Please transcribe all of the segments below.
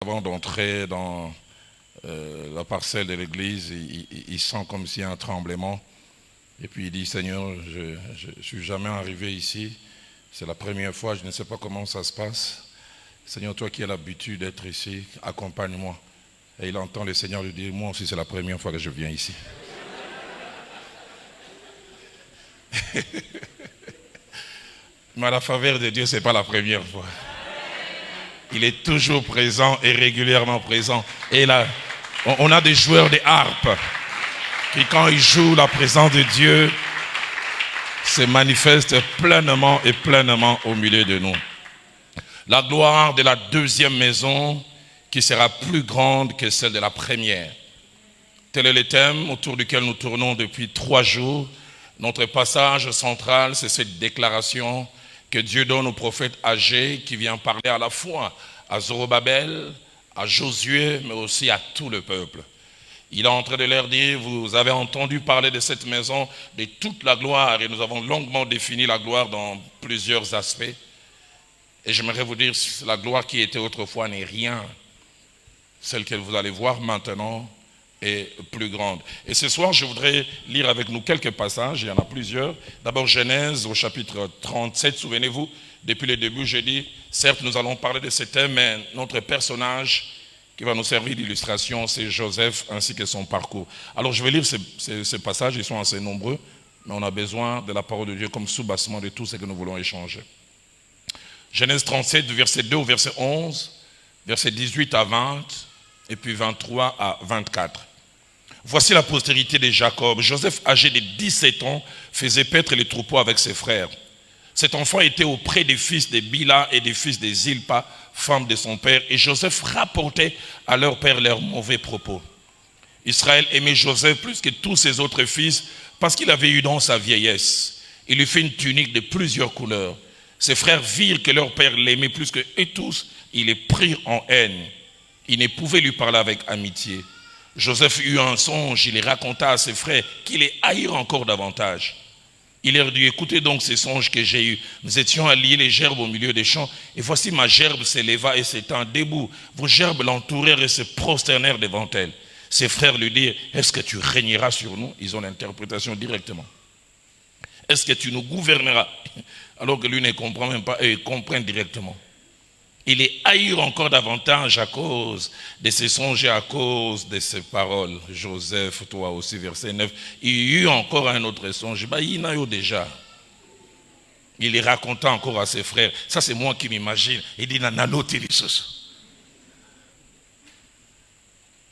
Avant d'entrer dans la parcelle de l'église, il sent comme s'il y a un tremblement. Et puis il dit, Seigneur, je ne suis jamais arrivé ici. C'est la première fois, je ne sais pas comment ça se passe. Seigneur, toi qui as l'habitude d'être ici, accompagne-moi. Et il entend le Seigneur lui dire, moi aussi c'est la première fois que je viens ici. Mais à la faveur de Dieu, ce n'est pas la première fois. Il est toujours présent et régulièrement présent. Et là, on a des joueurs de harpe qui, quand ils jouent, la présence de Dieu se manifeste pleinement et pleinement au milieu de nous. La gloire de la deuxième maison qui sera plus grande que celle de la première. Tel est le thème autour duquel nous tournons depuis 3 jours. Notre passage central, c'est cette déclaration que Dieu donne au prophète Agé qui vient parler à la fois à Zorobabel, à Josué, mais aussi à tout le peuple. Il est en train de leur dire, vous avez entendu parler de cette maison, de toute la gloire, et nous avons longuement défini la gloire dans plusieurs aspects. Et j'aimerais vous dire, la gloire qui était autrefois n'est rien. Celle que vous allez voir maintenant est plus grande. Et ce soir, je voudrais lire avec nous quelques passages, il y en a plusieurs. D'abord Genèse au chapitre 37, souvenez-vous, depuis le début, j'ai dit, certes nous allons parler de ce thème, mais notre personnage qui va nous servir d'illustration, c'est Joseph ainsi que son parcours. Alors je vais lire ces passages, ils sont assez nombreux, mais on a besoin de la parole de Dieu comme soubassement de tout ce que nous voulons échanger. Genèse 37, verset 2 au verset 11, verset 18 à 20, et puis 23 à 24. Voici la postérité de Jacob. Joseph, âgé de 17 ans, faisait paître les troupeaux avec ses frères. Cet enfant était auprès des fils de Bila et des fils de Zilpa, femme de son père, et Joseph rapportait à leur père leurs mauvais propos. Israël aimait Joseph plus que tous ses autres fils parce qu'il avait eu dans sa vieillesse. Il lui fit une tunique de plusieurs couleurs. Ses frères virent que leur père l'aimait plus que eux tous, ils les prirent en haine. Ils ne pouvaient lui parler avec amitié. Joseph eut un songe, il les raconta à ses frères qui les haïrent encore davantage. Il leur dit, écoutez donc ces songes que j'ai eus. Nous étions à lier les gerbes au milieu des champs, et voici ma gerbe s'éleva et s'étend debout. Vos gerbes l'entourèrent et se prosternèrent devant elle. Ses frères lui dirent, est-ce que tu régneras sur nous? Ils ont l'interprétation directement. Est-ce que tu nous gouverneras? Alors que lui ne comprend même pas, eux ils comprennent directement. Il les haïrent encore davantage à cause de ses songes et à cause de ses paroles. Joseph, toi aussi, verset 9. Il y eut encore un autre songe. Il y en a eu déjà. Il les raconta encore à ses frères. Ça, c'est moi qui m'imagine. Il dit,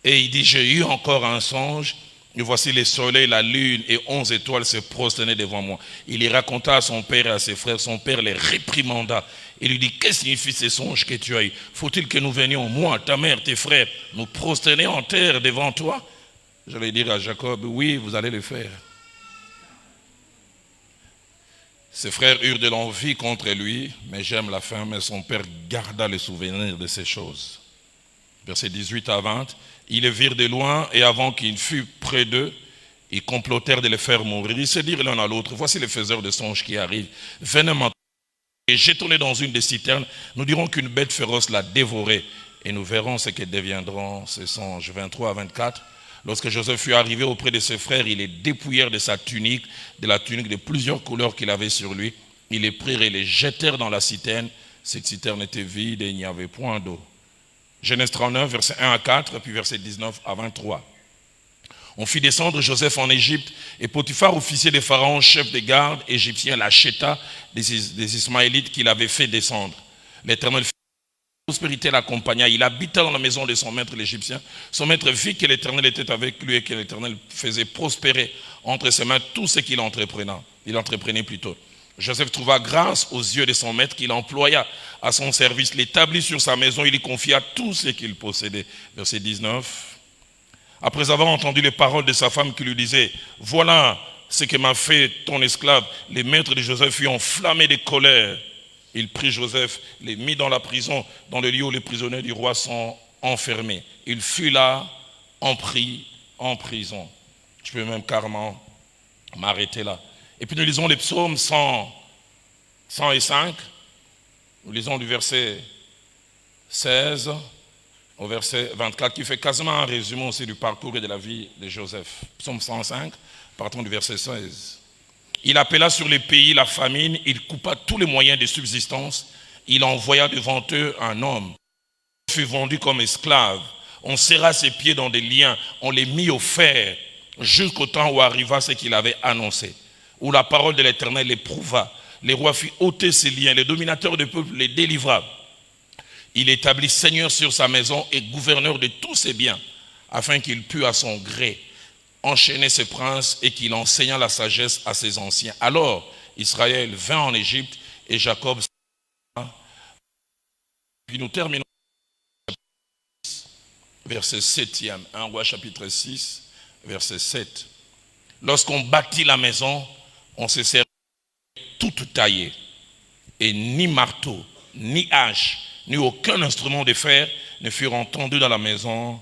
et il dit, j'ai eu encore un songe. Et voici le soleil, la lune et 11 étoiles se prosternaient devant moi. Il les raconta à son père et à ses frères. Son père les réprimanda. Il lui dit, qu'est-ce que signifient ces songes que tu as eu? Faut-il que nous venions, moi, ta mère, tes frères, nous prosterner en terre devant toi? J'allais dire à Jacob, oui, vous allez le faire. Ses frères eurent de l'envie contre lui, mais j'aime la fin, mais son père garda le souvenir de ces choses. Versets 18 à 20, ils le virent de loin, et avant qu'il fût près d'eux, ils complotèrent de le faire mourir. Ils se dirent l'un à l'autre, voici les faiseurs de songes qui arrivent. Venez maintenant. Et jetons-les dans une des citernes, nous dirons qu'une bête féroce l'a dévoré, et nous verrons ce que deviendront ces songes. 23 à 24. Lorsque Joseph fut arrivé auprès de ses frères, ils les dépouillèrent de sa tunique, de la tunique de plusieurs couleurs qu'il avait sur lui. Ils les prirent et les jetèrent dans la citerne. Cette citerne était vide et il n'y avait point d'eau. Genèse 39, versets 1 à 4, puis versets 19 à 23. On fit descendre Joseph en Égypte, et Potiphar, officier des pharaons, chef des gardes égyptiens, l'acheta des Ismaélites qu'il avait fait descendre. L'Éternel fit la prospérité l'accompagna. Il habita dans la maison de son maître l'Égyptien. Son maître vit que l'Éternel était avec lui et que l'Éternel faisait prospérer entre ses mains tout ce qu'il entreprenait plutôt. Joseph trouva grâce aux yeux de son maître qu'il employa à son service, l'établit sur sa maison, il lui confia tout ce qu'il possédait. Verset 19. Après avoir entendu les paroles de sa femme qui lui disait, voilà ce que m'a fait ton esclave, les maîtres de Joseph furent enflammés de colère. Il prit Joseph, les mit dans la prison, dans le lieu où les prisonniers du roi sont enfermés. Il fut là, en prison. Je peux même carrément m'arrêter là. Et puis nous lisons les psaumes 105. Nous lisons du verset 16 au verset 24, qui fait quasiment un résumé aussi du parcours et de la vie de Joseph. Psaume 105, partant du verset 16. Il appela sur les pays la famine, il coupa tous les moyens de subsistance, il envoya devant eux un homme. Il fut vendu comme esclave, on serra ses pieds dans des liens, on les mit au fer, jusqu'au temps où arriva ce qu'il avait annoncé, où la parole de l'Éternel l'éprouva. Les rois fit ôter ses liens, les dominateurs du peuple les délivra. Il établit seigneur sur sa maison et gouverneur de tous ses biens, afin qu'il pût à son gré enchaîner ses princes et qu'il enseigna la sagesse à ses anciens. Alors Israël vint en Égypte et Jacob. Puis nous terminons verset 7e, 1 Roi chapitre 6, verset 7. Lorsqu'on bâtit la maison, on se sert toute taillée, et ni marteau, ni hache, ni aucun instrument de fer ne furent entendus dans la maison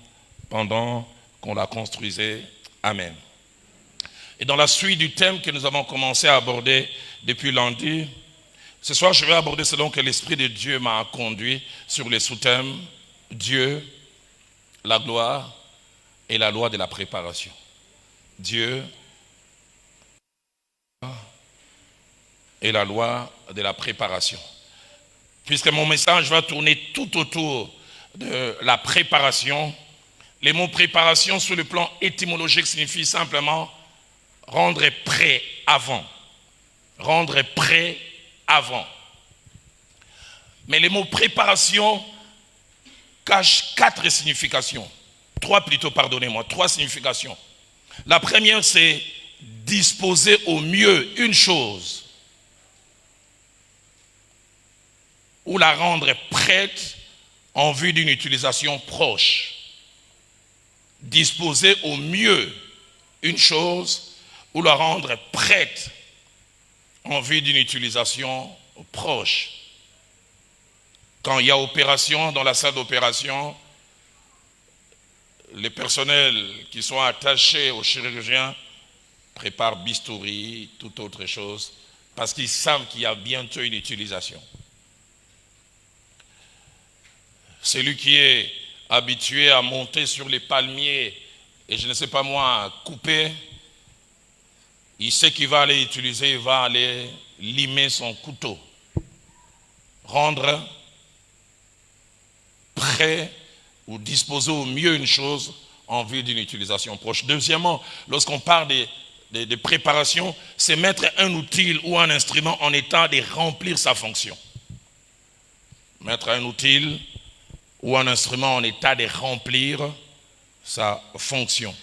pendant qu'on la construisait. Amen. Et dans la suite du thème que nous avons commencé à aborder depuis lundi, ce soir je vais aborder selon que l'Esprit de Dieu m'a conduit sur les sous-thèmes Dieu, la gloire et la loi de la préparation. Dieu et la loi de la préparation. Puisque mon message va tourner tout autour de la préparation. Les mots préparation sur le plan étymologique signifient simplement rendre prêt avant. Rendre prêt avant. Mais les mots préparation cachent quatre significations. Trois significations. La première, c'est disposer au mieux une chose ou la rendre prête en vue d'une utilisation proche. Disposer au mieux une chose ou la rendre prête en vue d'une utilisation proche. Quand il y a opération dans la salle d'opération, les personnels qui sont attachés aux chirurgiens préparent bistouri, toute autre chose, parce qu'ils savent qu'il y a bientôt une utilisation. Celui qui est habitué à monter sur les palmiers et je ne sais pas moi, couper, il sait qu'il va aller utiliser, il va aller limer son couteau. Rendre prêt ou disposer au mieux une chose en vue d'une utilisation proche. Deuxièmement, lorsqu'on parle de préparation, c'est mettre un outil ou un instrument en état de remplir sa fonction. Mettre un outil ou un instrument en état de remplir sa fonction.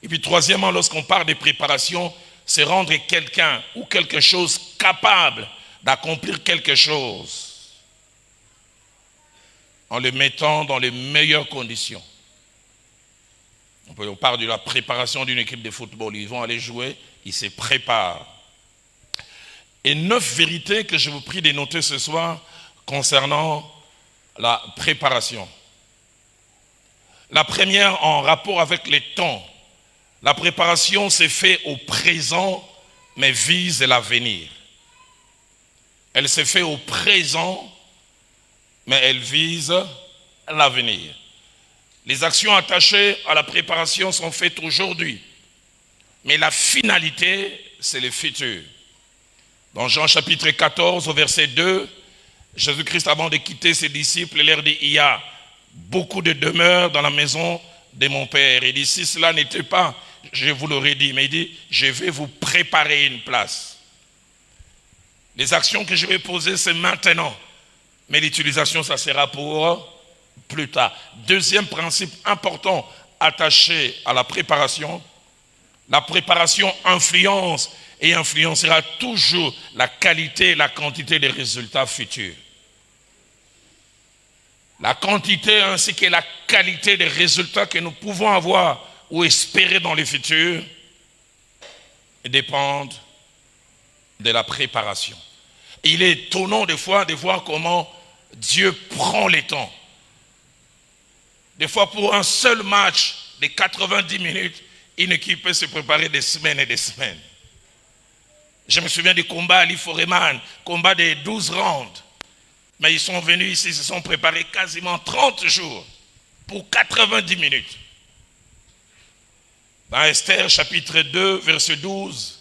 Et puis troisièmement, lorsqu'on parle de préparation, c'est rendre quelqu'un ou quelque chose capable d'accomplir quelque chose en le mettant dans les meilleures conditions. On parle de la préparation d'une équipe de football. Ils vont aller jouer, ils se préparent. Et 9 vérités que je vous prie de noter ce soir concernant la préparation. La première en rapport avec les temps. La préparation s'est faite au présent, mais vise l'avenir. Elle s'est faite au présent, mais elle vise l'avenir. Les actions attachées à la préparation sont faites aujourd'hui, mais la finalité, c'est le futur. Dans Jean chapitre 14, au verset 2, Jésus-Christ, avant de quitter ses disciples, leur dit, il y a beaucoup de demeures dans la maison de mon Père. Il dit, si cela n'était pas, je vous l'aurais dit, mais il dit, je vais vous préparer une place. Les actions que je vais poser, c'est maintenant. Mais l'utilisation, ça sera pour plus tard. Deuxième principe important attaché à la préparation influence et influencera toujours la qualité et la quantité des résultats futurs. La quantité ainsi que la qualité des résultats que nous pouvons avoir ou espérer dans le futur dépendent de la préparation. Il est étonnant des fois de voir comment Dieu prend le temps. Des fois pour un seul match de 90 minutes, une équipe peut se préparer des semaines et des semaines. Je me souviens du combat à Liforeman, combat de 12 rounds. Mais ils sont venus ici, ils se sont préparés quasiment 30 jours. pour 90 minutes. Dans Esther chapitre 2, verset 12,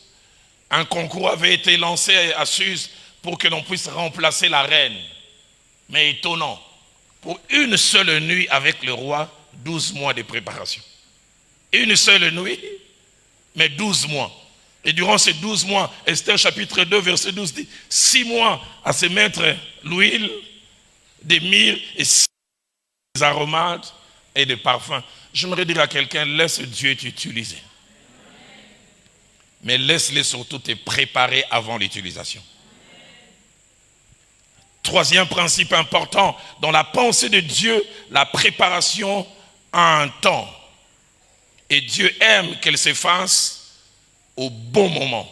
un concours avait été lancé à Suse pour que l'on puisse remplacer la reine. Mais étonnant, pour une seule nuit avec le roi, 12 mois de préparation. Une seule nuit, mais 12 mois. Et durant ces 12 mois, Esther chapitre 2, verset 12 dit, 6 mois à se mettre l'huile, des myrrhes et 6 des aromates et des parfums. J'aimerais dire à quelqu'un, laisse Dieu t'utiliser. Mais laisse-les surtout te préparer avant l'utilisation. Troisième principe important, dans la pensée de Dieu, la préparation a un temps. Et Dieu aime qu'elle se fasse au bon moment,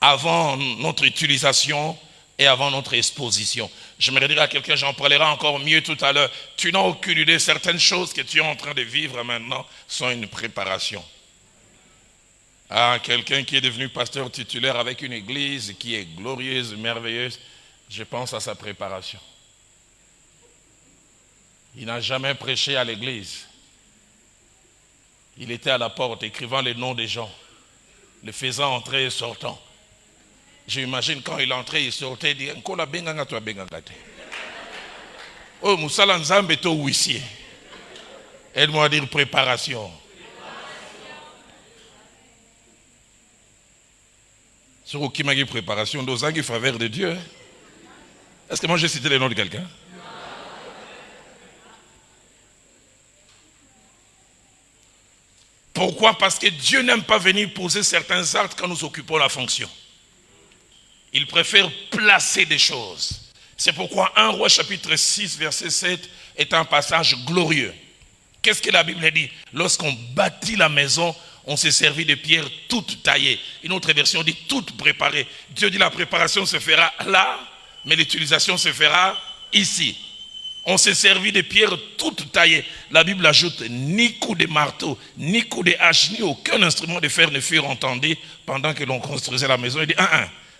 avant notre utilisation et avant notre exposition. J'aimerais dire à quelqu'un, j'en parlerai encore mieux tout à l'heure, tu n'as aucune idée, certaines choses que tu es en train de vivre maintenant sont une préparation. Quelqu'un qui est devenu pasteur titulaire avec une église qui est glorieuse, merveilleuse, je pense à sa préparation. Il n'a jamais prêché à l'église. Il était à la porte écrivant les noms des gens, les faisant entrer et sortant. J'imagine quand il entrait, il sortait, il dit Nkola benganga to benganga te. Oh musala nzambe to huissier. Aide-moi à dire préparation. Sur aucune qui préparation, dans un faveur de Dieu. Est-ce que moi j'ai cité le nom de quelqu'un? Pourquoi? Parce que Dieu n'aime pas venir poser certains actes quand nous occupons la fonction. Il préfère placer des choses. C'est pourquoi 1 Roi chapitre 6 verset 7 est un passage glorieux. Qu'est-ce que la Bible dit? Lorsqu'on bâtit la maison, on s'est servi de pierres toutes taillées. Une autre version dit toutes préparées. Dieu dit la préparation se fera là, mais l'utilisation se fera ici. On s'est servi de pierres toutes taillées. La Bible ajoute, ni coup de marteau, ni coup de hache, ni aucun instrument de fer ne furent entendus pendant que l'on construisait la maison. Il dit,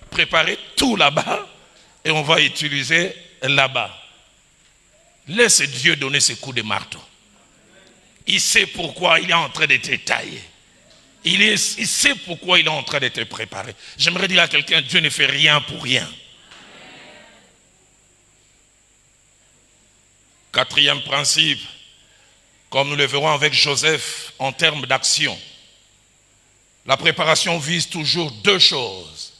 préparez tout là-bas et on va utiliser là-bas. Laisse Dieu donner ce coup de marteau. Il sait pourquoi il est en train de te tailler. Il sait pourquoi il est en train de te préparer. J'aimerais dire à quelqu'un, Dieu ne fait rien pour rien. Quatrième principe, comme nous le verrons avec Joseph en termes d'action. La préparation vise toujours deux choses.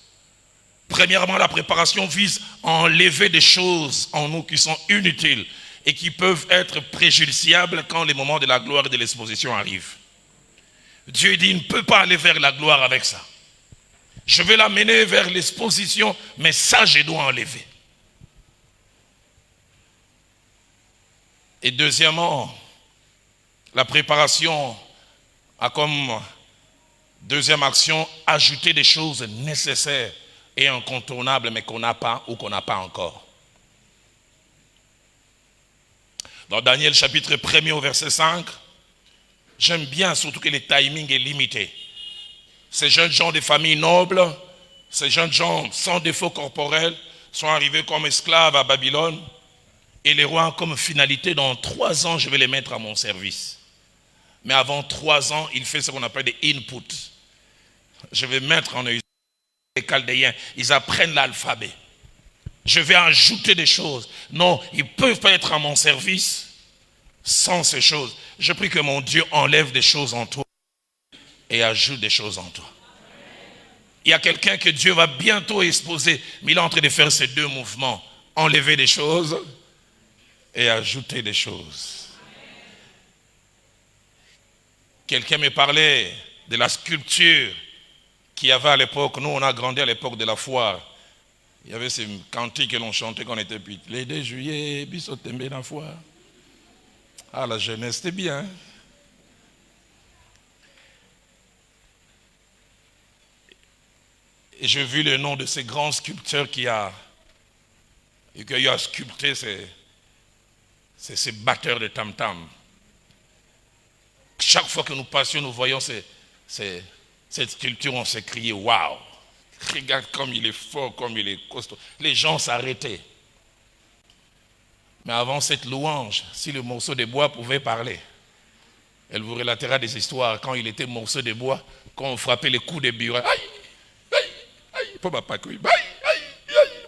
Premièrement, la préparation vise à enlever des choses en nous qui sont inutiles et qui peuvent être préjudiciables quand les moments de la gloire et de l'exposition arrivent. Dieu dit, il ne peut pas aller vers la gloire avec ça. Je vais l'amener vers l'exposition, mais ça, je dois enlever. Et deuxièmement, la préparation a comme deuxième action ajouter des choses nécessaires et incontournables, mais qu'on n'a pas ou qu'on n'a pas encore. Dans Daniel chapitre 1er au verset 5, j'aime bien surtout que le timing est limité. Ces jeunes gens de famille noble, ces jeunes gens sans défaut corporel sont arrivés comme esclaves à Babylone. Et les rois ont comme finalité, dans 3 ans, je vais les mettre à mon service. Mais avant 3 ans, il fait ce qu'on appelle des inputs. Je vais mettre en eux les Chaldéens, ils apprennent l'alphabet. Je vais ajouter des choses. Non, ils ne peuvent pas être à mon service sans ces choses. Je prie que mon Dieu enlève des choses en toi et ajoute des choses en toi. Il y a quelqu'un que Dieu va bientôt exposer, mais il est en train de faire ces deux mouvements. Enlever des choses et ajouter des choses. Quelqu'un me parlait de la sculpture qu'il y avait à l'époque. Nous, on a grandi à l'époque de la foire. Il y avait ces cantiques que l'on chantait quand on était petit. Les 2 juillet, biso tembe la foire. Ah, la jeunesse, c'était bien. Hein? Et j'ai vu le nom de ces grands sculpteurs qui a sculpté ces batteurs de tam-tam. Chaque fois que nous passions, nous voyons cette sculpture, on s'est crié waouh! Regarde comme il est fort, comme il est costaud. Les gens s'arrêtaient. Mais avant cette louange, si le morceau de bois pouvait parler, elle vous relatera des histoires quand il était morceau de bois, quand on frappait les coups de burin. Aïe, aïe, aïe, pas ma aïe,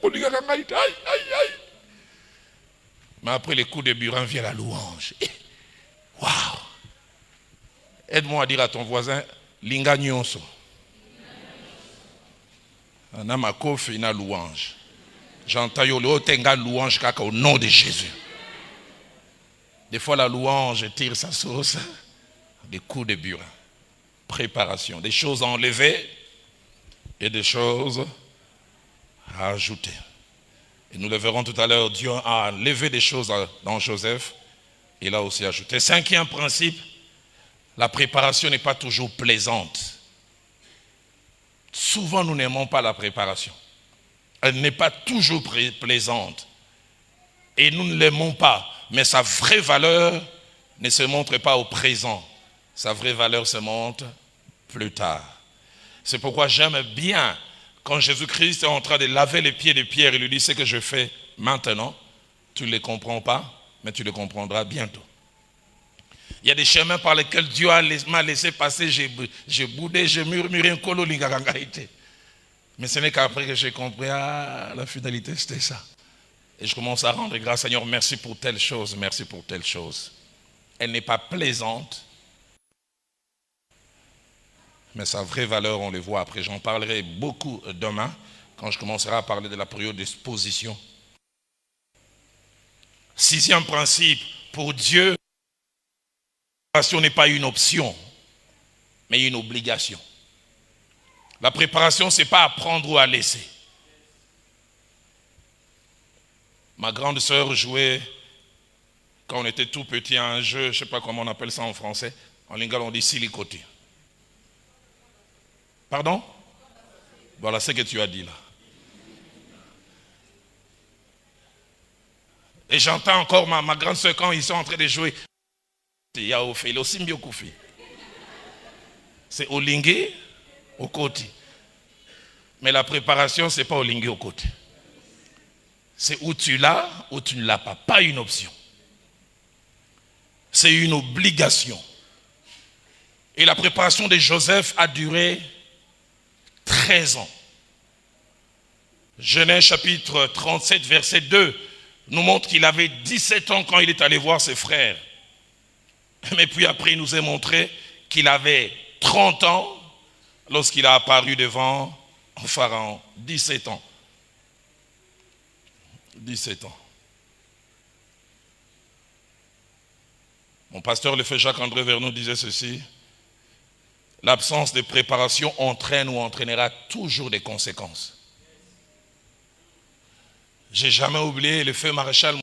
aïe, aïe, aïe. Mais après les coups de burin vient la louange. Waouh! Aide-moi à dire à ton voisin, linga nyonso. Anama kofi na louange. J'entends yo tenga louange kaka au nom de Jésus. Des fois la louange tire sa sauce. Des coups de burin. Préparation. Des choses à enlever et des choses à ajouter. Et nous le verrons tout à l'heure, Dieu a enlevé des choses dans Joseph. Il a aussi ajouté. Cinquième principe, la préparation n'est pas toujours plaisante. Souvent, nous n'aimons pas la préparation. Elle n'est pas toujours plaisante. Et nous ne l'aimons pas. Mais sa vraie valeur ne se montre pas au présent. Sa vraie valeur se montre plus tard. C'est pourquoi j'aime bien quand Jésus-Christ est en train de laver les pieds de Pierre. Il lui dit, ce que je fais maintenant, tu ne les comprends pas, mais tu le comprendras bientôt. Il y a des chemins par lesquels Dieu m'a laissé passer. J'ai boudé, j'ai murmuré un colo lingarangaïté. Mais ce n'est qu'après que j'ai compris, la finalité c'était ça. Et je commence à rendre grâce, Seigneur, merci pour telle chose, merci pour telle chose. Elle n'est pas plaisante, mais sa vraie valeur, on le voit après. J'en parlerai beaucoup demain, quand je commencerai à parler de la période d'exposition. Sixième principe, pour Dieu, la préparation n'est pas une option, mais une obligation. La préparation, ce n'est pas à prendre ou à laisser. Ma grande sœur jouait, quand on était tout petit, à un jeu, je ne sais pas comment on appelle ça en français. En lingala, on dit silicoté. Pardon? Voilà ce que tu as dit là. Et j'entends encore ma grande sœur quand ils sont en train de jouer. C'est au lingué, au côté. Mais la préparation, ce n'est pas au lingué, au côté. C'est où tu l'as, ou tu ne l'as pas. Pas une option. C'est une obligation. Et la préparation de Joseph a duré 13 ans. Genèse chapitre 37, verset 2, nous montre qu'il avait 17 ans quand il est allé voir ses frères. Mais puis après, il nous a montré qu'il avait 30 ans lorsqu'il a apparu devant Pharaon. 17 ans. 17 ans. Mon pasteur, le frère Jacques-André Vernou, disait ceci. L'absence de préparation entraîne ou entraînera toujours des conséquences. J'ai jamais oublié le feu maréchal.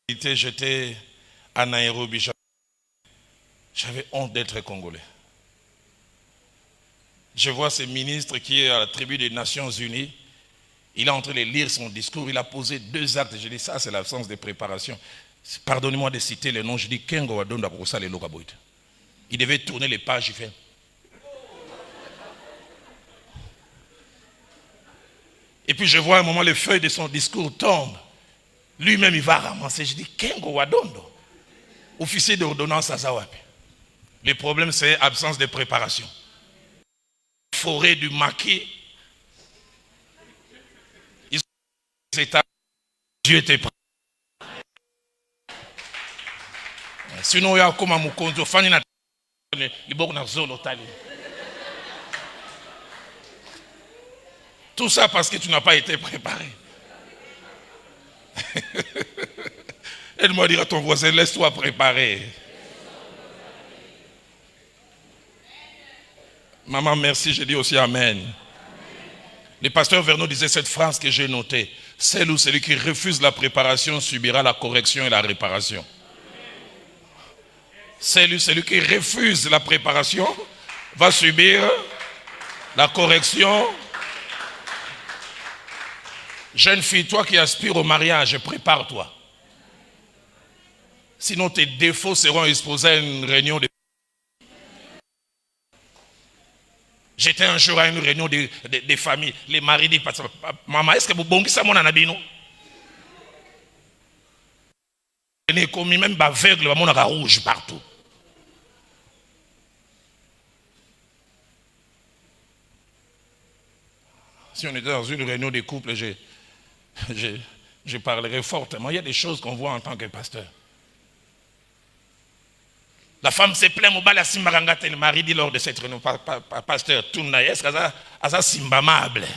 J'étais à Nairobi. J'avais honte d'être congolais. Je vois ce ministre qui est à la tribune des Nations Unies. Il est en train de lire son discours. Il a posé 2 actes. Je dis, ça c'est l'absence de préparation. Pardonnez-moi de citer le nom. Je dis, Kengo Wadonda pour ça les Lokaboit. Il devait tourner les pages. Il fait. Et puis je vois à un moment les feuilles de son discours tombent. Lui-même il va ramasser. Je dis, Kengo Wadondo. Officier d'ordonnance à Zawapi. Le problème c'est absence de préparation. Forêt du maquis. Dieu était prêt. Sinon il y a comme un moukonzo. Tout ça parce que tu n'as pas été préparé. Aide-moi à dire à ton voisin, laisse-toi préparer. Maman, merci, je dis aussi Amen. Le pasteur Vernon disait cette phrase que j'ai notée. Celle ou celui qui refuse la préparation subira la correction et la réparation. Celle ou celui qui refuse la préparation va subir la correction. Jeune fille, toi qui aspires au mariage, prépare-toi. Sinon tes défauts seront exposés à une réunion de... J'étais un jour à une réunion des familles. Les maris disent, maman, est-ce que vous bongez ça mon anabino? On est commis même aveugle, on a rouge partout. Si on était dans une réunion des couples, je parlerai fortement. Il y a des choses qu'on voit en tant que pasteur. La femme se plaint, le mari dit lors de cette réunion, pasteur, est-ce que ça simbamable?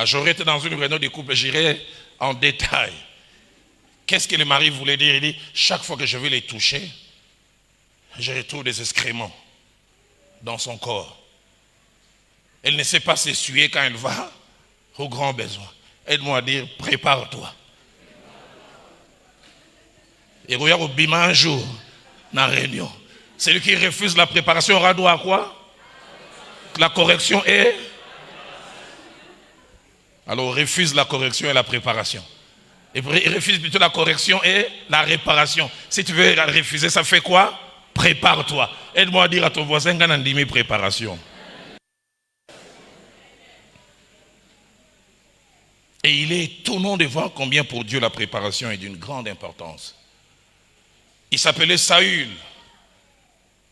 J'aurais été dans une réunion des couples, j'irai en détail. Qu'est-ce que le mari voulait dire? Il dit, chaque fois que je veux les toucher, je retrouve des excréments dans son corps. Elle ne sait pas s'essuyer quand elle va au grand besoin. Aide-moi à dire, prépare-toi. Et regarde au bima un jour, dans la réunion. Celui qui refuse la préparation aura droit à quoi? La correction est... Alors refuse la correction et la préparation. Et refuse plutôt la correction et la réparation. Si tu veux refuser, ça fait quoi? Prépare-toi. Aide-moi à dire à ton voisin qu'on a dit préparation. Et il est étonnant de voir combien pour Dieu la préparation est d'une grande importance. Il s'appelait Saül.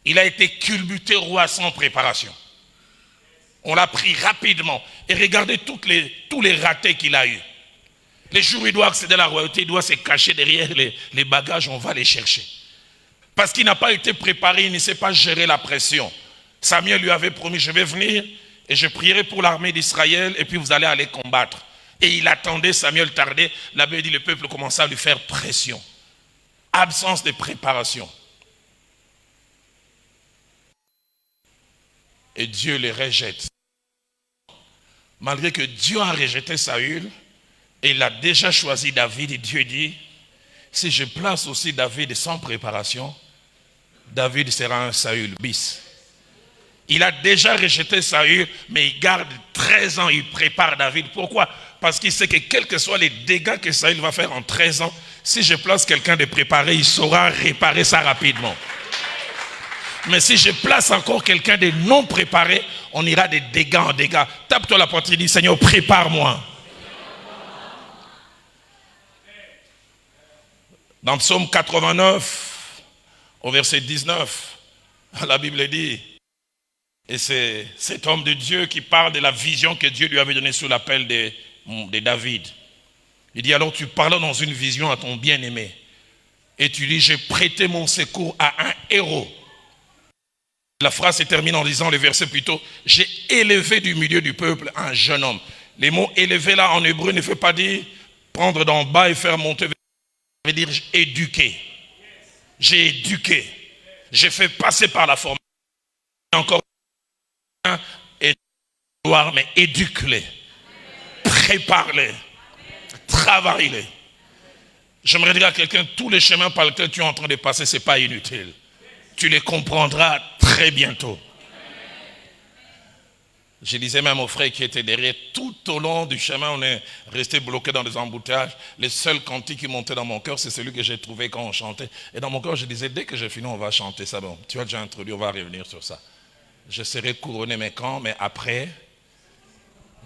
Il a été culbuté roi sans préparation. On l'a pris rapidement. Et regardez tous les ratés qu'il a eus. Les jours où il doit accéder à la royauté, il doit se cacher derrière les bagages, on va les chercher. Parce qu'il n'a pas été préparé, il ne sait pas gérer la pression. Samuel lui avait promis, je vais venir et je prierai pour l'armée d'Israël et puis vous allez aller combattre. Et il attendait, Samuel tardait. La Bible dit, le peuple commençait à lui faire pression. Absence de préparation. Et Dieu les rejette. Malgré que Dieu a rejeté Saül, et il a déjà choisi David, et Dieu dit, si je place aussi David sans préparation, David sera un Saül bis. Il a déjà rejeté Saül, mais il garde 13 ans, il prépare David. Pourquoi? Parce qu'il sait que quels que soient les dégâts que Saül va faire en 13 ans, si je place quelqu'un de préparé, il saura réparer ça rapidement. Mais si je place encore quelqu'un de non préparé, on ira de dégâts en dégâts. Tape-toi la poitrine et dis, Seigneur, prépare-moi. Dans Psaume 89, au verset 19, la Bible dit, et c'est cet homme de Dieu qui parle de la vision que Dieu lui avait donnée sous l'appel de David. Il dit, alors tu parles dans une vision à ton bien-aimé. Et tu dis, j'ai prêté mon secours à un héros. La phrase se termine en disant, le verset plutôt, j'ai élevé du milieu du peuple un jeune homme. Les mots élevé là en hébreu ne fait pas dire prendre d'en bas et faire monter. Ça veut dire éduquer. J'ai éduqué. J'ai fait passer par la formation. Encore et gloire, mais éduque-les. Prépare-les. Travaille-les. J'aimerais dire à quelqu'un, tous les chemins par lesquels tu es en train de passer, ce n'est pas inutile. Tu les comprendras très bientôt. Je disais même aux frères qui étaient derrière, tout au long du chemin, on est resté bloqué dans des embouteillages. Le seul cantique qui montait dans mon cœur, c'est celui que j'ai trouvé quand on chantait. Et dans mon cœur, je disais, dès que j'ai fini, on va chanter ça. Bon, tu as déjà introduit, on va revenir sur ça. Je serai couronné, mais quand? Mais après,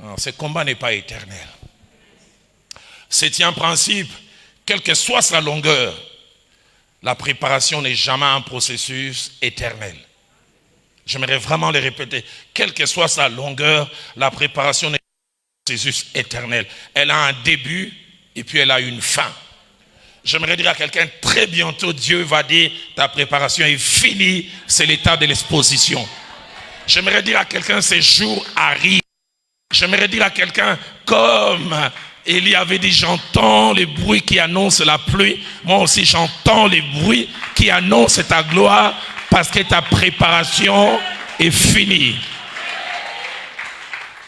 non, ce combat n'est pas éternel. Septième principe, quelle que soit sa longueur, la préparation n'est jamais un processus éternel. J'aimerais vraiment le répéter. Quelle que soit sa longueur, la préparation n'est pas un processus éternel. Elle a un début et puis elle a une fin. J'aimerais dire à quelqu'un, très bientôt, Dieu va dire, ta préparation est finie, c'est l'état de l'exposition. J'aimerais dire à quelqu'un, ces jours arrivent. J'aimerais dire à quelqu'un, comme Élie avait dit, j'entends les bruits qui annoncent la pluie. Moi aussi, j'entends les bruits qui annoncent ta gloire parce que ta préparation est finie.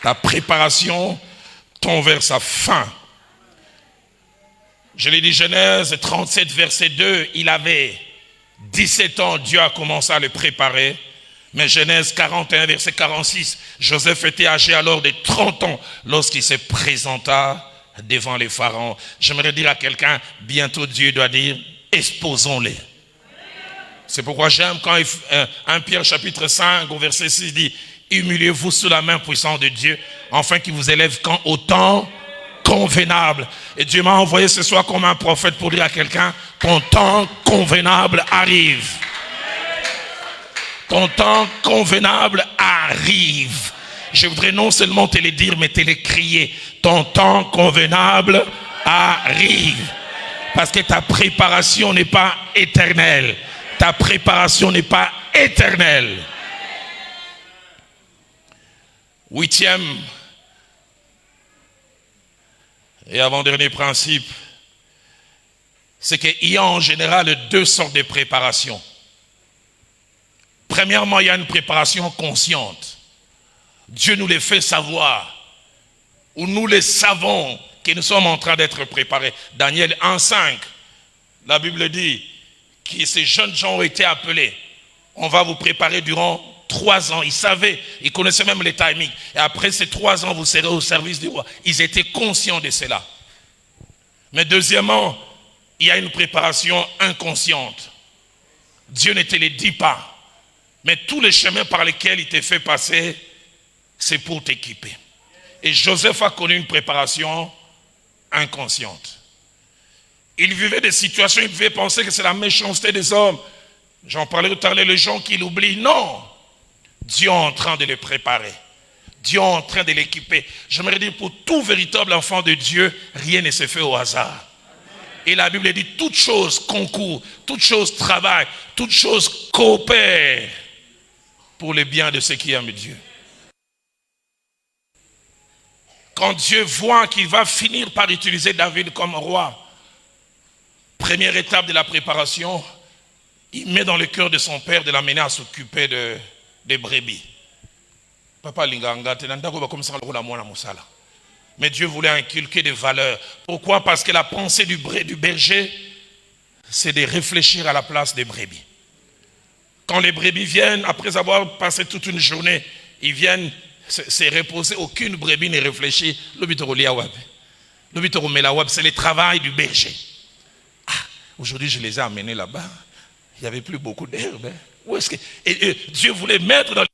Ta préparation tend vers sa fin. Je l'ai dit, Genèse 37, verset 2, il avait 17 ans, Dieu a commencé à le préparer. Mais Genèse 41, verset 46, Joseph était âgé alors de 30 ans lorsqu'il se présenta devant les pharaons. J'aimerais dire à quelqu'un, bientôt Dieu doit dire, exposons-les. C'est pourquoi j'aime quand 1 Pierre chapitre 5 au verset 6 dit « Humiliez-vous sous la main puissante de Dieu, afin qu'il vous élève quand au temps convenable. » Et Dieu m'a envoyé ce soir comme un prophète pour dire à quelqu'un « Ton temps convenable arrive. » Ton temps convenable arrive. Je voudrais non seulement te le dire, mais te le crier. Ton temps convenable arrive. Parce que ta préparation n'est pas éternelle. Ta préparation n'est pas éternelle. 8e et avant-dernier principe, c'est qu'il y a en général 2 sortes de préparation. Premièrement, il y a une préparation consciente. Dieu nous les fait savoir, ou nous les savons que nous sommes en train d'être préparés. Daniel 1,5, la Bible dit que ces jeunes gens ont été appelés. On va vous préparer durant 3 ans. Ils savaient, ils connaissaient même les timings. Et après ces 3 ans, vous serez au service du roi. Ils étaient conscients de cela. Mais deuxièmement, il y a une préparation inconsciente. Dieu ne te le dit pas. Mais tous les chemins par lesquels il t'a fait passer, c'est pour t'équiper. Et Joseph a connu une préparation inconsciente. Il vivait des situations, il devait penser que c'est la méchanceté des hommes. J'en parlais tout à l'heure, les gens qui l'oublient. Non! Dieu est en train de les préparer. Dieu est en train de l'équiper. J'aimerais dire, pour tout véritable enfant de Dieu, rien ne se fait au hasard. Et la Bible dit, toute chose concourt, toute chose travaille, toute chose coopère pour le bien de ceux qui aiment Dieu. Quand Dieu voit qu'il va finir par utiliser David comme roi, première étape de la préparation, il met dans le cœur de son père de l'amener à s'occuper des brebis. Papa Linganga, comme ça, mais Dieu voulait inculquer des valeurs. Pourquoi? Parce que la pensée du berger, c'est de réfléchir à la place des brebis. Quand les brebis viennent, après avoir passé toute une journée, ils viennent se reposer, aucune brebis ne réfléchit. C'est le travail du berger. Aujourd'hui, je les ai amenés là-bas. Il n'y avait plus beaucoup d'herbe. Où est-ce que... et Dieu voulait mettre dans le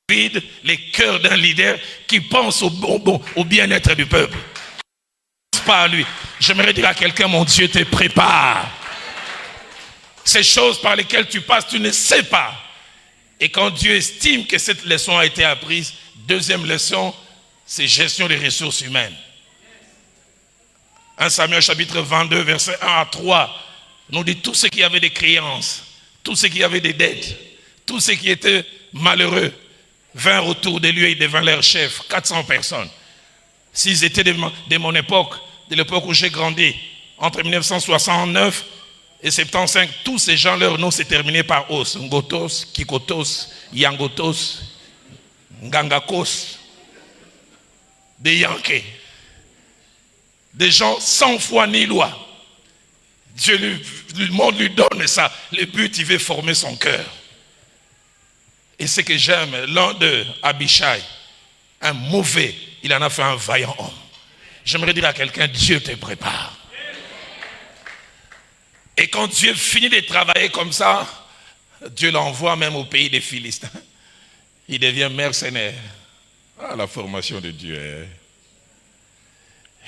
vide les cœurs d'un leader qui pense au bien-être du peuple. Pas à lui. J'aimerais dire à quelqu'un, mon Dieu te prépare. Ces choses par lesquelles tu passes, tu ne sais pas. Et quand Dieu estime que cette leçon a été apprise, deuxième leçon, c'est gestion des ressources humaines. 1 Samuel chapitre 22, verset 1 à 3, nous dit tous ceux qui avaient des créances, tous ceux qui avaient des dettes, tous ceux qui étaient malheureux, vinrent autour de lui et devinrent leur chef, 400 personnes. S'ils étaient de mon époque, de l'époque où j'ai grandi, entre 1969 et 75, tous ces gens, leur nom s'est terminé par os. Ngotos, Kikotos, Yangotos, Ngangakos, des Yankés. Des gens sans foi ni loi. Dieu le monde lui donne ça. Le but, il veut former son cœur. Et ce que j'aime, l'un d'eux, Abishai, un mauvais, il en a fait un vaillant homme. J'aimerais dire à quelqu'un, Dieu te prépare. Et quand Dieu finit de travailler comme ça, Dieu l'envoie même au pays des Philistins. Il devient mercenaire. Ah, la formation de Dieu.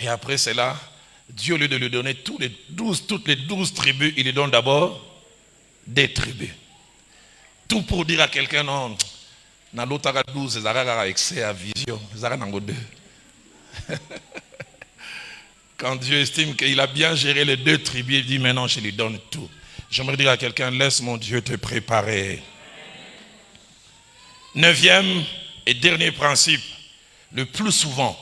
Et après cela, Dieu, au lieu de lui donner toutes les 12 tribus, il lui donne d'abord des tribus. Tout pour dire à quelqu'un, non, dans l'autre 12, ils ont accès à vision. Ils ont 2. Quand Dieu estime qu'il a bien géré les 2 tribus, il dit maintenant je lui donne tout. J'aimerais dire à quelqu'un, laisse mon Dieu te préparer. 9e et dernier principe, le plus souvent,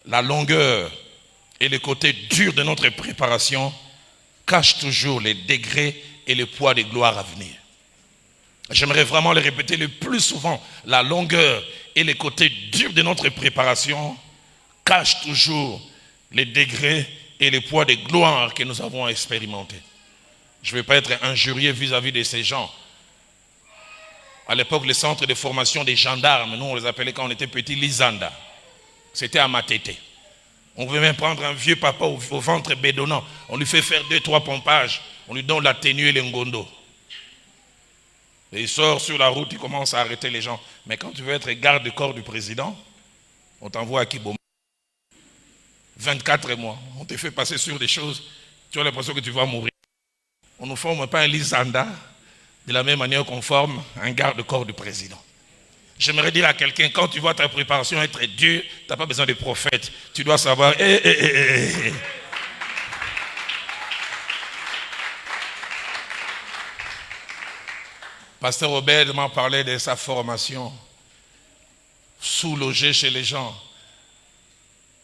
la longueur et le côté dur de notre préparation cachent toujours les degrés et le poids des gloires à venir. J'aimerais vraiment le répéter le plus souvent, la longueur et le côté dur de notre préparation cachent toujours les degrés et le poids des gloires que nous avons expérimentés. Je ne vais pas être injurieux vis-à-vis de ces gens. À l'époque, le centre de formation des gendarmes, nous on les appelait quand on était petits l'Isanda. C'était à Matete. On pouvait même prendre un vieux papa au ventre bédonnant. On lui fait faire 2-3 pompages. On lui donne la tenue et le ngondo. Et il sort sur la route, il commence à arrêter les gens. Mais quand tu veux être garde du corps du président, on t'envoie à Kiboma. 24 mois, on te fait passer sur des choses, tu as l'impression que tu vas mourir. On ne forme pas un Lisanda de la même manière qu'on forme un garde-corps du président. J'aimerais dire à quelqu'un, quand tu vois ta préparation être dure, tu n'as pas besoin de prophète. Tu dois savoir, Pasteur Robert m'a parlé de sa formation, sous-logé chez les gens.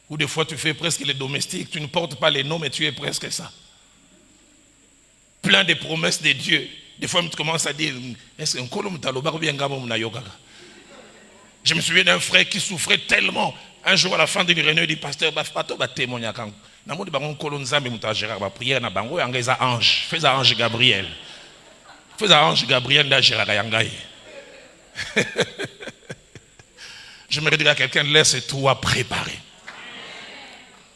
Ou des fois tu fais presque les domestiques, tu ne portes pas les noms, mais tu es presque ça. Plein de promesses de Dieu. Des fois, tu commences à dire, est-ce qu'un colombe taloba ou bien gamo na yoga? Je me souviens d'un frère qui souffrait tellement. Un jour, à la fin d'une réunion, il dit, pasteur, bafato ba témoigner quand. Namo de bangon colon zambe mutajera ba prière na bango yanga za ange. Fais un ange Gabriel. Fais un ange Gabriel da gérara yangai. Je me dire à quelqu'un, laisse-toi préparer.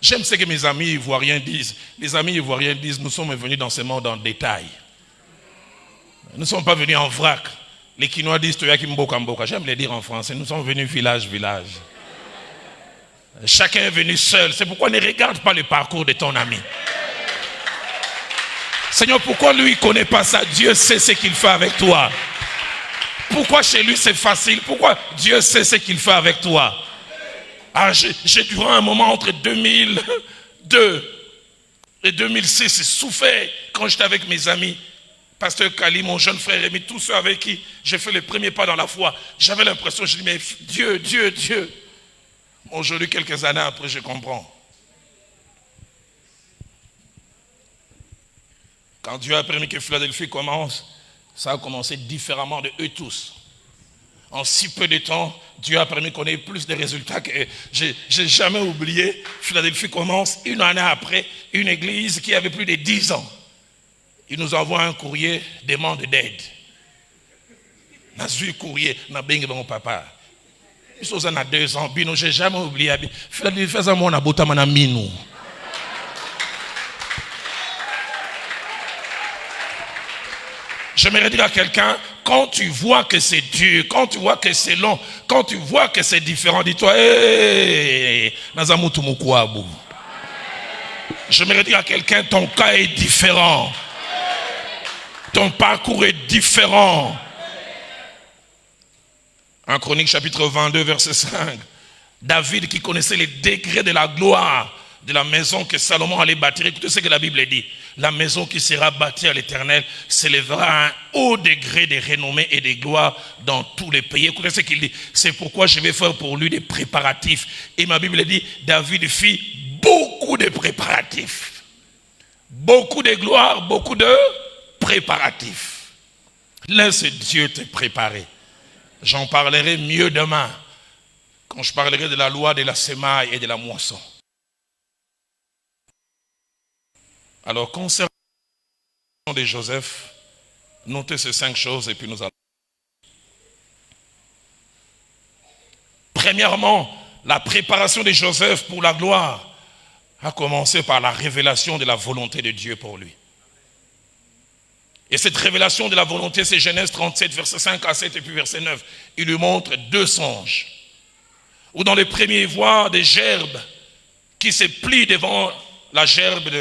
J'aime ce que mes amis ivoiriens disent. Les amis ivoiriens disent, nous sommes venus dans ce monde en détail. Nous ne sommes pas venus en vrac. Les Quinois disent, j'aime les dire en français, nous sommes venus village. Chacun est venu seul. C'est pourquoi ne regarde pas le parcours de ton ami. Seigneur, pourquoi lui, il ne connaît pas ça? Dieu sait ce qu'il fait avec toi. Pourquoi chez lui c'est facile? Pourquoi Dieu sait ce qu'il fait avec toi? J'ai durant un moment entre 2002 et 2006 souffert quand j'étais avec mes amis. Pasteur Kali, mon jeune frère Rémi, tous ceux avec qui j'ai fait le premier pas dans la foi. J'avais l'impression, je dis, mais Dieu. Aujourd'hui, quelques années après, je comprends. Quand Dieu a permis que Philadelphie commence, ça a commencé différemment de eux tous. En si peu de temps, Dieu a permis qu'on ait plus de résultats que j'ai jamais oublié. Philadelphie commence une année après, une église qui avait plus de 10 ans. Il nous envoie un courrier, demande d'aide. Nazu courrier, na bengi mon papa. Ils sont à 2 ans, bino, j'ai jamais oublié. Philadelphie fait ça mon abota mana minou. J'aimerais dire à quelqu'un, quand tu vois que c'est dur, quand tu vois que c'est long, quand tu vois que c'est différent, dis-toi, Nazamutu Mukwabu. J'aimerais dire à quelqu'un, ton cas est différent. Ton parcours est différent. En Chronique chapitre 22, verset 5, David qui connaissait les degrés de la gloire de la maison que Salomon allait bâtir. Écoutez ce que la Bible dit. La maison qui sera bâtie à l'Éternel s'élèvera à un haut degré de renommée et de gloire dans tous les pays. Écoutez ce qu'il dit. C'est pourquoi je vais faire pour lui des préparatifs. Et ma Bible dit, David fit beaucoup de préparatifs. Beaucoup de gloire, beaucoup de préparatifs. Laisse Dieu te préparer. J'en parlerai mieux demain, quand je parlerai de la loi de la semaille et de la moisson. Alors, concernant de Joseph, notez ces 5 choses et puis nous allons. Premièrement, la préparation de Joseph pour la gloire a commencé par la révélation de la volonté de Dieu pour lui. Et cette révélation de la volonté, c'est Genèse 37, verset 5 à 7 et puis verset 9. Il lui montre 2 songes. Où dans le premier, il voit des gerbes qui se plient devant la gerbe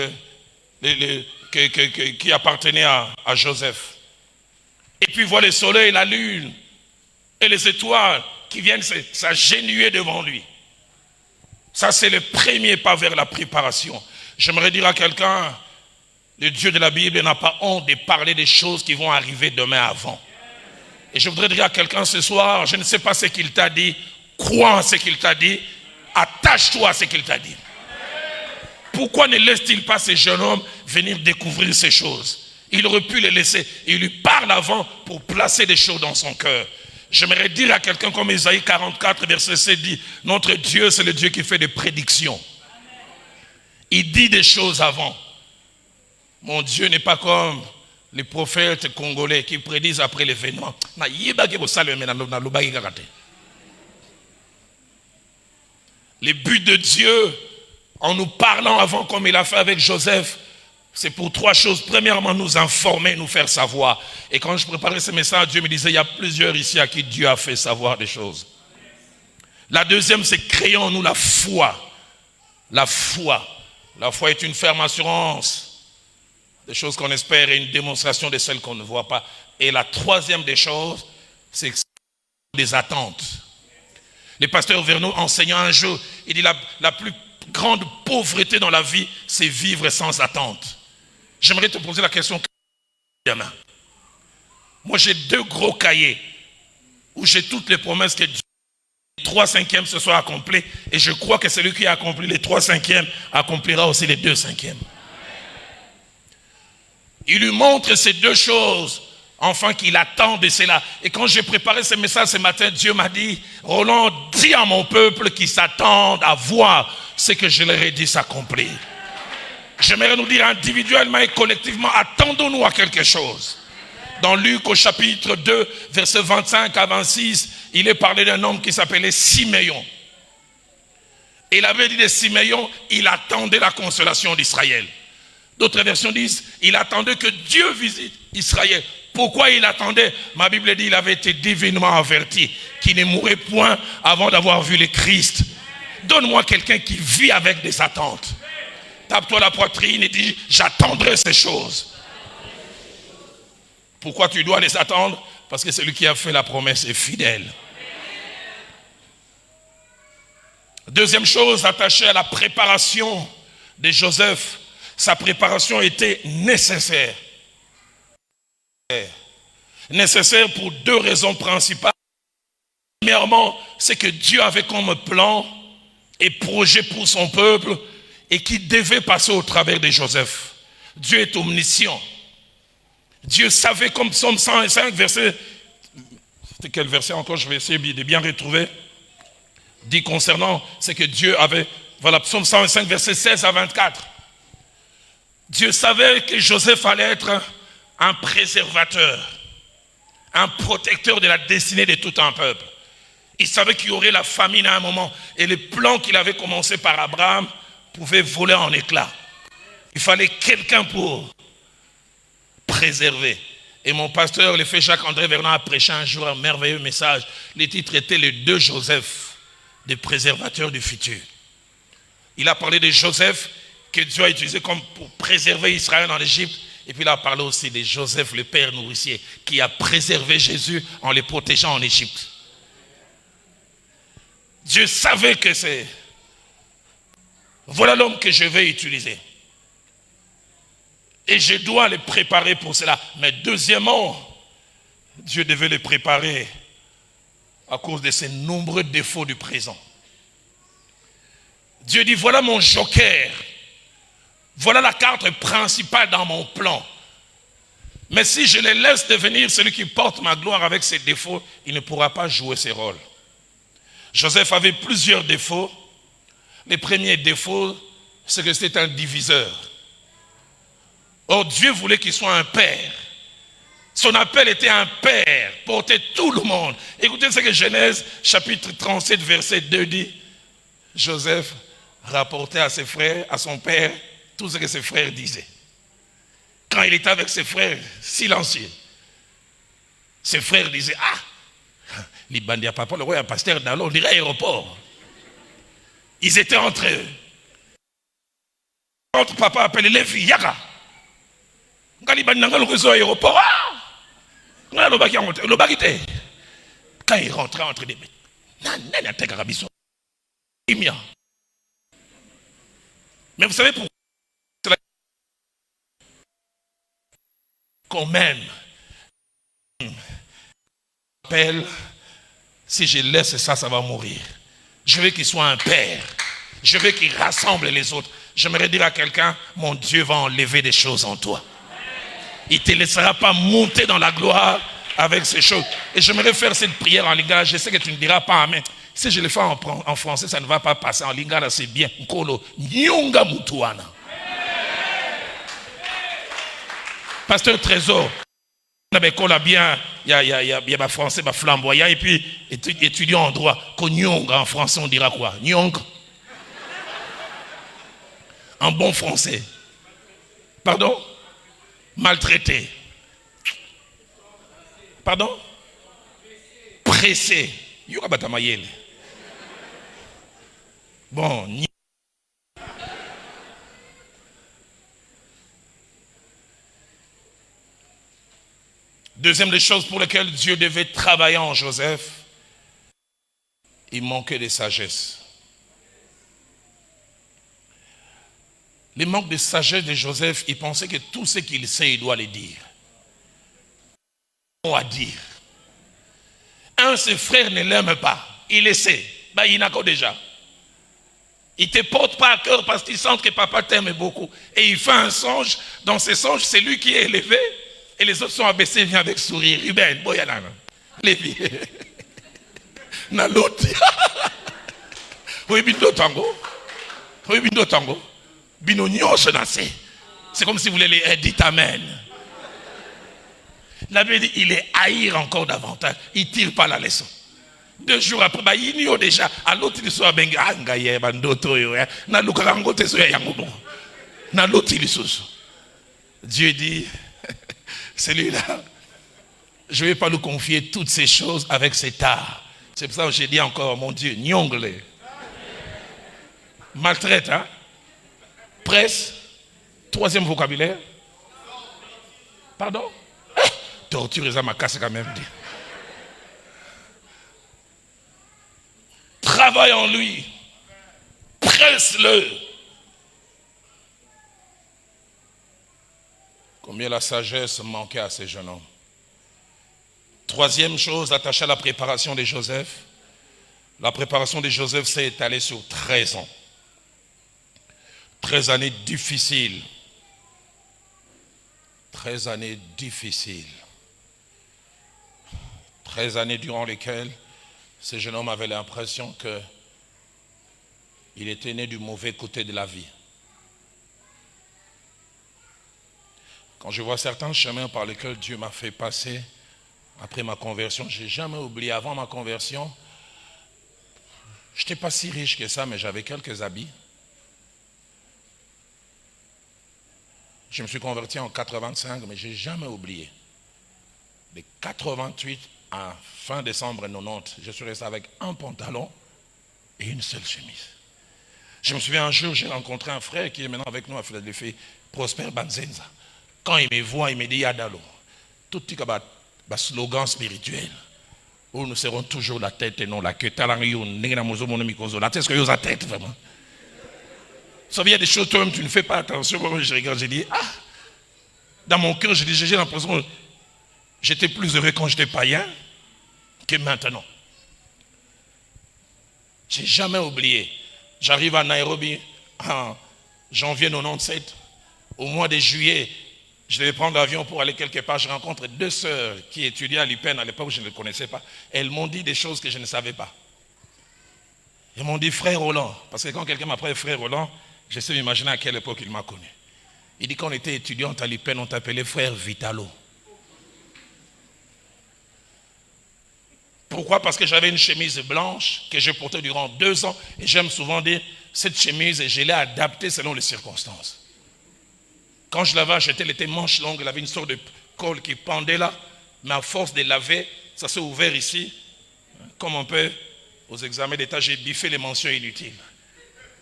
qui appartenait à Joseph. Et puis il voit le soleil, la lune et les étoiles qui viennent s'agenouiller devant lui. Ça, c'est le premier pas vers la préparation. J'aimerais dire à quelqu'un, le Dieu de la Bible n'a pas honte de parler des choses qui vont arriver demain avant. Et je voudrais dire à quelqu'un ce soir, je ne sais pas ce qu'il t'a dit, crois en ce qu'il t'a dit, attache-toi à ce qu'il t'a dit. Pourquoi ne laisse-t-il pas ces jeunes hommes venir découvrir ces choses? Il aurait pu les laisser. Il lui parle avant pour placer des choses dans son cœur. J'aimerais dire à quelqu'un comme Isaïe 44, verset 7 dit, notre Dieu, c'est le Dieu qui fait des prédictions. Il dit des choses avant. Mon Dieu n'est pas comme les prophètes congolais qui prédisent après l'événement. Le but de Dieu, en nous parlant avant comme il a fait avec Joseph, C'est pour trois choses. Premièrement, nous informer, nous faire savoir. Et quand je préparais ce message, Dieu me disait, il y a plusieurs ici à qui Dieu a fait savoir des choses. La deuxième, c'est créer en nous la foi. La foi. La foi est une ferme assurance des choses qu'on espère et une démonstration de celles qu'on ne voit pas. Et la troisième des choses, c'est des attentes. Le pasteur Verneau enseignant un jour, il dit la plus grande pauvreté dans la vie, c'est vivre sans attente. J'aimerais te poser la question. Moi, j'ai 2 gros cahiers où j'ai toutes les promesses que Dieu, les 3/5 se soient accomplies. Et je crois que celui qui a accompli les 3/5 accomplira aussi les 2/5. Il lui montre ces 2 choses, enfin qu'il attend de cela. Et quand j'ai préparé ce message ce matin, Dieu m'a dit, Roland, dis à mon peuple qui s'attendent à voir ce que je leur ai dit s'accomplir. J'aimerais nous dire individuellement et collectivement, attendons-nous à quelque chose. Dans Luc au chapitre 2, versets 25 à 26, il est parlé d'un homme qui s'appelait Siméon. Et il avait dit de Siméon, il attendait la consolation d'Israël. D'autres versions disent, il attendait que Dieu visite Israël. Pourquoi il attendait? Ma Bible dit, il avait été divinement averti qu'il ne mourrait point avant d'avoir vu le Christ. Donne-moi quelqu'un qui vit avec des attentes. Tape-toi la poitrine et dis, j'attendrai ces choses. Pourquoi tu dois les attendre? Parce que celui qui a fait la promesse est fidèle. Deuxième chose, attachée à la préparation de Joseph, sa préparation était nécessaire. Nécessaire pour 2 raisons principales. Premièrement, c'est que Dieu avait comme plan et projet pour son peuple et qui devait passer au travers de Joseph. Dieu est omniscient. Dieu savait, comme Psaume 105, verset... C'était quel verset encore? Je vais essayer de bien retrouver. Dit concernant ce que Dieu avait... Voilà, Psaume 105, verset 16 à 24. Dieu savait que Joseph allait être un préservateur, un protecteur de la destinée de tout un peuple. Il savait qu'il y aurait la famine à un moment. Et les plans qu'il avait commencé par Abraham pouvaient voler en éclats. Il fallait quelqu'un pour préserver. Et mon pasteur, le fait Jacques-André Vernon, a prêché un jour un merveilleux message. Le titre était les 2 Joseph, des préservateurs du futur. Il a parlé de Joseph que Dieu a utilisé comme pour préserver Israël en Égypte. Et puis il a parlé aussi de Joseph, le père nourricier, qui a préservé Jésus en le protégeant en Égypte. Dieu savait que c'est... Voilà l'homme que je vais utiliser. Et je dois le préparer pour cela. Mais deuxièmement, Dieu devait le préparer à cause de ses nombreux défauts du présent. Dieu dit, voilà mon joker. Voilà la carte principale dans mon plan. Mais si je le laisse devenir celui qui porte ma gloire avec ses défauts, il ne pourra pas jouer ses rôles. Joseph avait plusieurs défauts. Le premier défaut, c'est que c'était un diviseur. Or, Dieu voulait qu'il soit un père. Son appel était un père, porter tout le monde. Écoutez ce que Genèse, chapitre 37, verset 2 dit. Joseph rapportait à ses frères, à son père, tout ce que ses frères disaient. Quand il était avec ses frères, silencieux, ses frères disaient, ah, les bandits à papa, le roi, un pasteur dans l'eau, on dirait aéroport. Ils étaient entre eux. Notre papa appelait les filles, Yaka. Quand il rentrait à l'aéroport, quand il rentrait entre les bêtes, mais vous savez pourquoi? Quand même, si je laisse ça, ça va mourir. Je veux qu'il soit un père. Je veux qu'il rassemble les autres. J'aimerais dire à quelqu'un, mon Dieu va enlever des choses en toi. Il ne te laissera pas monter dans la gloire avec ces choses. Et j'aimerais faire cette prière en lingala. Je sais que tu ne diras pas amen. Si je le fais en français, ça ne va pas passer. En lingala, c'est bien. Nkolo, nyonga mutuana. Pasteur Trésor, il y a français, flamboyant, et puis étudiant en droit. En français, on dira quoi? Nyong. En bon français. Pardon? Maltraité. Pardon? Pressé. Bon. Deuxième des choses pour lesquelles Dieu devait travailler en Joseph, il manquait de sagesse. Le manque de sagesse de Joseph, il pensait que tout ce qu'il sait, il doit le dire. À dire. Un, ses frères ne l'aiment pas. Il le sait. Il n'a qu'au déjà. Il ne te porte pas à cœur parce qu'il sent que papa t'aime beaucoup. Et il fait un songe. Dans ce songe, c'est lui qui est élevé. Et les autres sont abaissés, il vient avec sourire. Ruben, Boyanana. Lévi. Naloti. Oui, bindo tango. Oui, bindo tango. Binonio se nassé. C'est comme si vous voulez les dites amen. La Bible dit, il est haïr encore davantage. Il ne tire pas la leçon. 2 jours après, il n'y a déjà. À l'autre, il soit benga. Dieu dit, celui-là, je ne vais pas lui confier toutes ces choses avec cet art. C'est pour ça que j'ai dit encore, mon Dieu, nyongle. Maltraite, hein? Presse. 3e vocabulaire. Pardon? Torture, ça m'a cassé quand même. Travaille en lui. Presse-le. Combien la sagesse manquait à ces jeunes hommes. 3e chose attachée à la préparation de Joseph. La préparation de Joseph s'est étalée sur 13 ans. 13 années difficiles. 13 années difficiles. 13 années durant lesquelles ce jeune homme avait l'impression qu'il était né du mauvais côté de la vie. Quand je vois certains chemins par lesquels Dieu m'a fait passer après ma conversion, je n'ai jamais oublié, avant ma conversion, je n'étais pas si riche que ça, mais j'avais quelques habits. Je me suis converti en 85, mais je n'ai jamais oublié. De 88 à fin décembre 90, je suis resté avec un pantalon et une seule chemise. Je me souviens un jour, j'ai rencontré un frère qui est maintenant avec nous à Philadelphie, Prosper Banzenza. Quand il me voit, il me dit Yadalo. Tout le slogan spirituel. Où nous serons toujours la tête et non la queue. La tête, est-ce que vous avez la tête vraiment? Ça veut dire des choses, toi-même, tu ne fais pas attention. Moi, je regarde, j'ai dit, dans mon cœur, j'ai l'impression que j'étais plus heureux quand j'étais païen que maintenant. Je n'ai jamais oublié. J'arrive à Nairobi en janvier 97. Au mois de juillet, je devais prendre l'avion pour aller quelque part. Je rencontre 2 sœurs qui étudiaient à l'UPenn à l'époque où je ne les connaissais pas. Elles m'ont dit des choses que je ne savais pas. Ils m'ont dit frère Roland. Parce que quand quelqu'un m'appelle frère Roland, je sais m'imaginer à quelle époque il m'a connu. Il dit qu'on était étudiante à l'UPenn, on t'appelait frère Vitalo. Pourquoi? Parce que j'avais une chemise blanche que je portais durant 2 ans. Et j'aime souvent dire, cette chemise, je l'ai adaptée selon les circonstances. Quand je l'avais achetée, elle était manche longue, elle avait une sorte de col qui pendait là. Mais à force de laver, ça s'est ouvert ici. Comme on peut, aux examens d'état, j'ai biffé les mentions inutiles.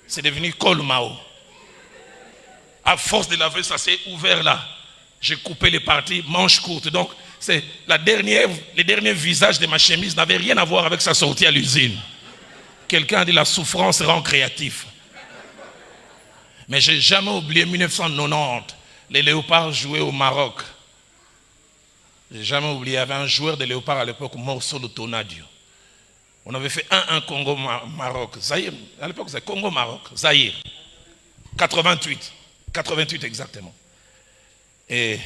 C'est devenu col Mao. À force de laver, ça s'est ouvert là. J'ai coupé les parties, manches courtes. Donc, c'est le dernier visage de ma chemise n'avait rien à voir avec sa sortie à l'usine. Quelqu'un a dit la souffrance rend créatif. Mais je n'ai jamais oublié 1990, les Léopards jouaient au Maroc. Je n'ai jamais oublié, il y avait un joueur de Léopards à l'époque, Morsolo Tonadio. On avait fait 1-1 Congo-Maroc. Zaïre, à l'époque c'était Congo-Maroc, Zaïre. 88 exactement. Et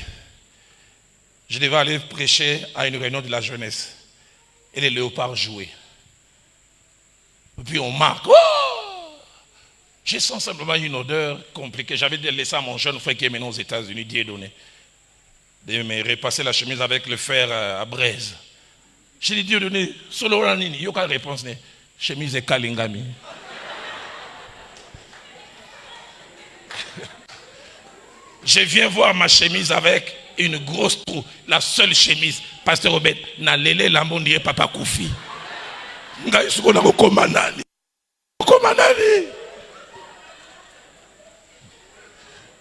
je devais aller prêcher à une réunion de la jeunesse. Et les Léopards jouaient. Et puis on marque. Oh! Je sens simplement une odeur compliquée. J'avais laissé à mon jeune frère qui est maintenant aux États-Unis, Dieudonné, de me repasser la chemise avec le fer à braise. J'ai dit, Dieudonné, solo ranini, il n'y a aucune réponse. Chemise et kalingami. Je viens voir ma chemise avec une grosse trou. La seule chemise. Pasteur Robert, na lele lambondi papa Koufi.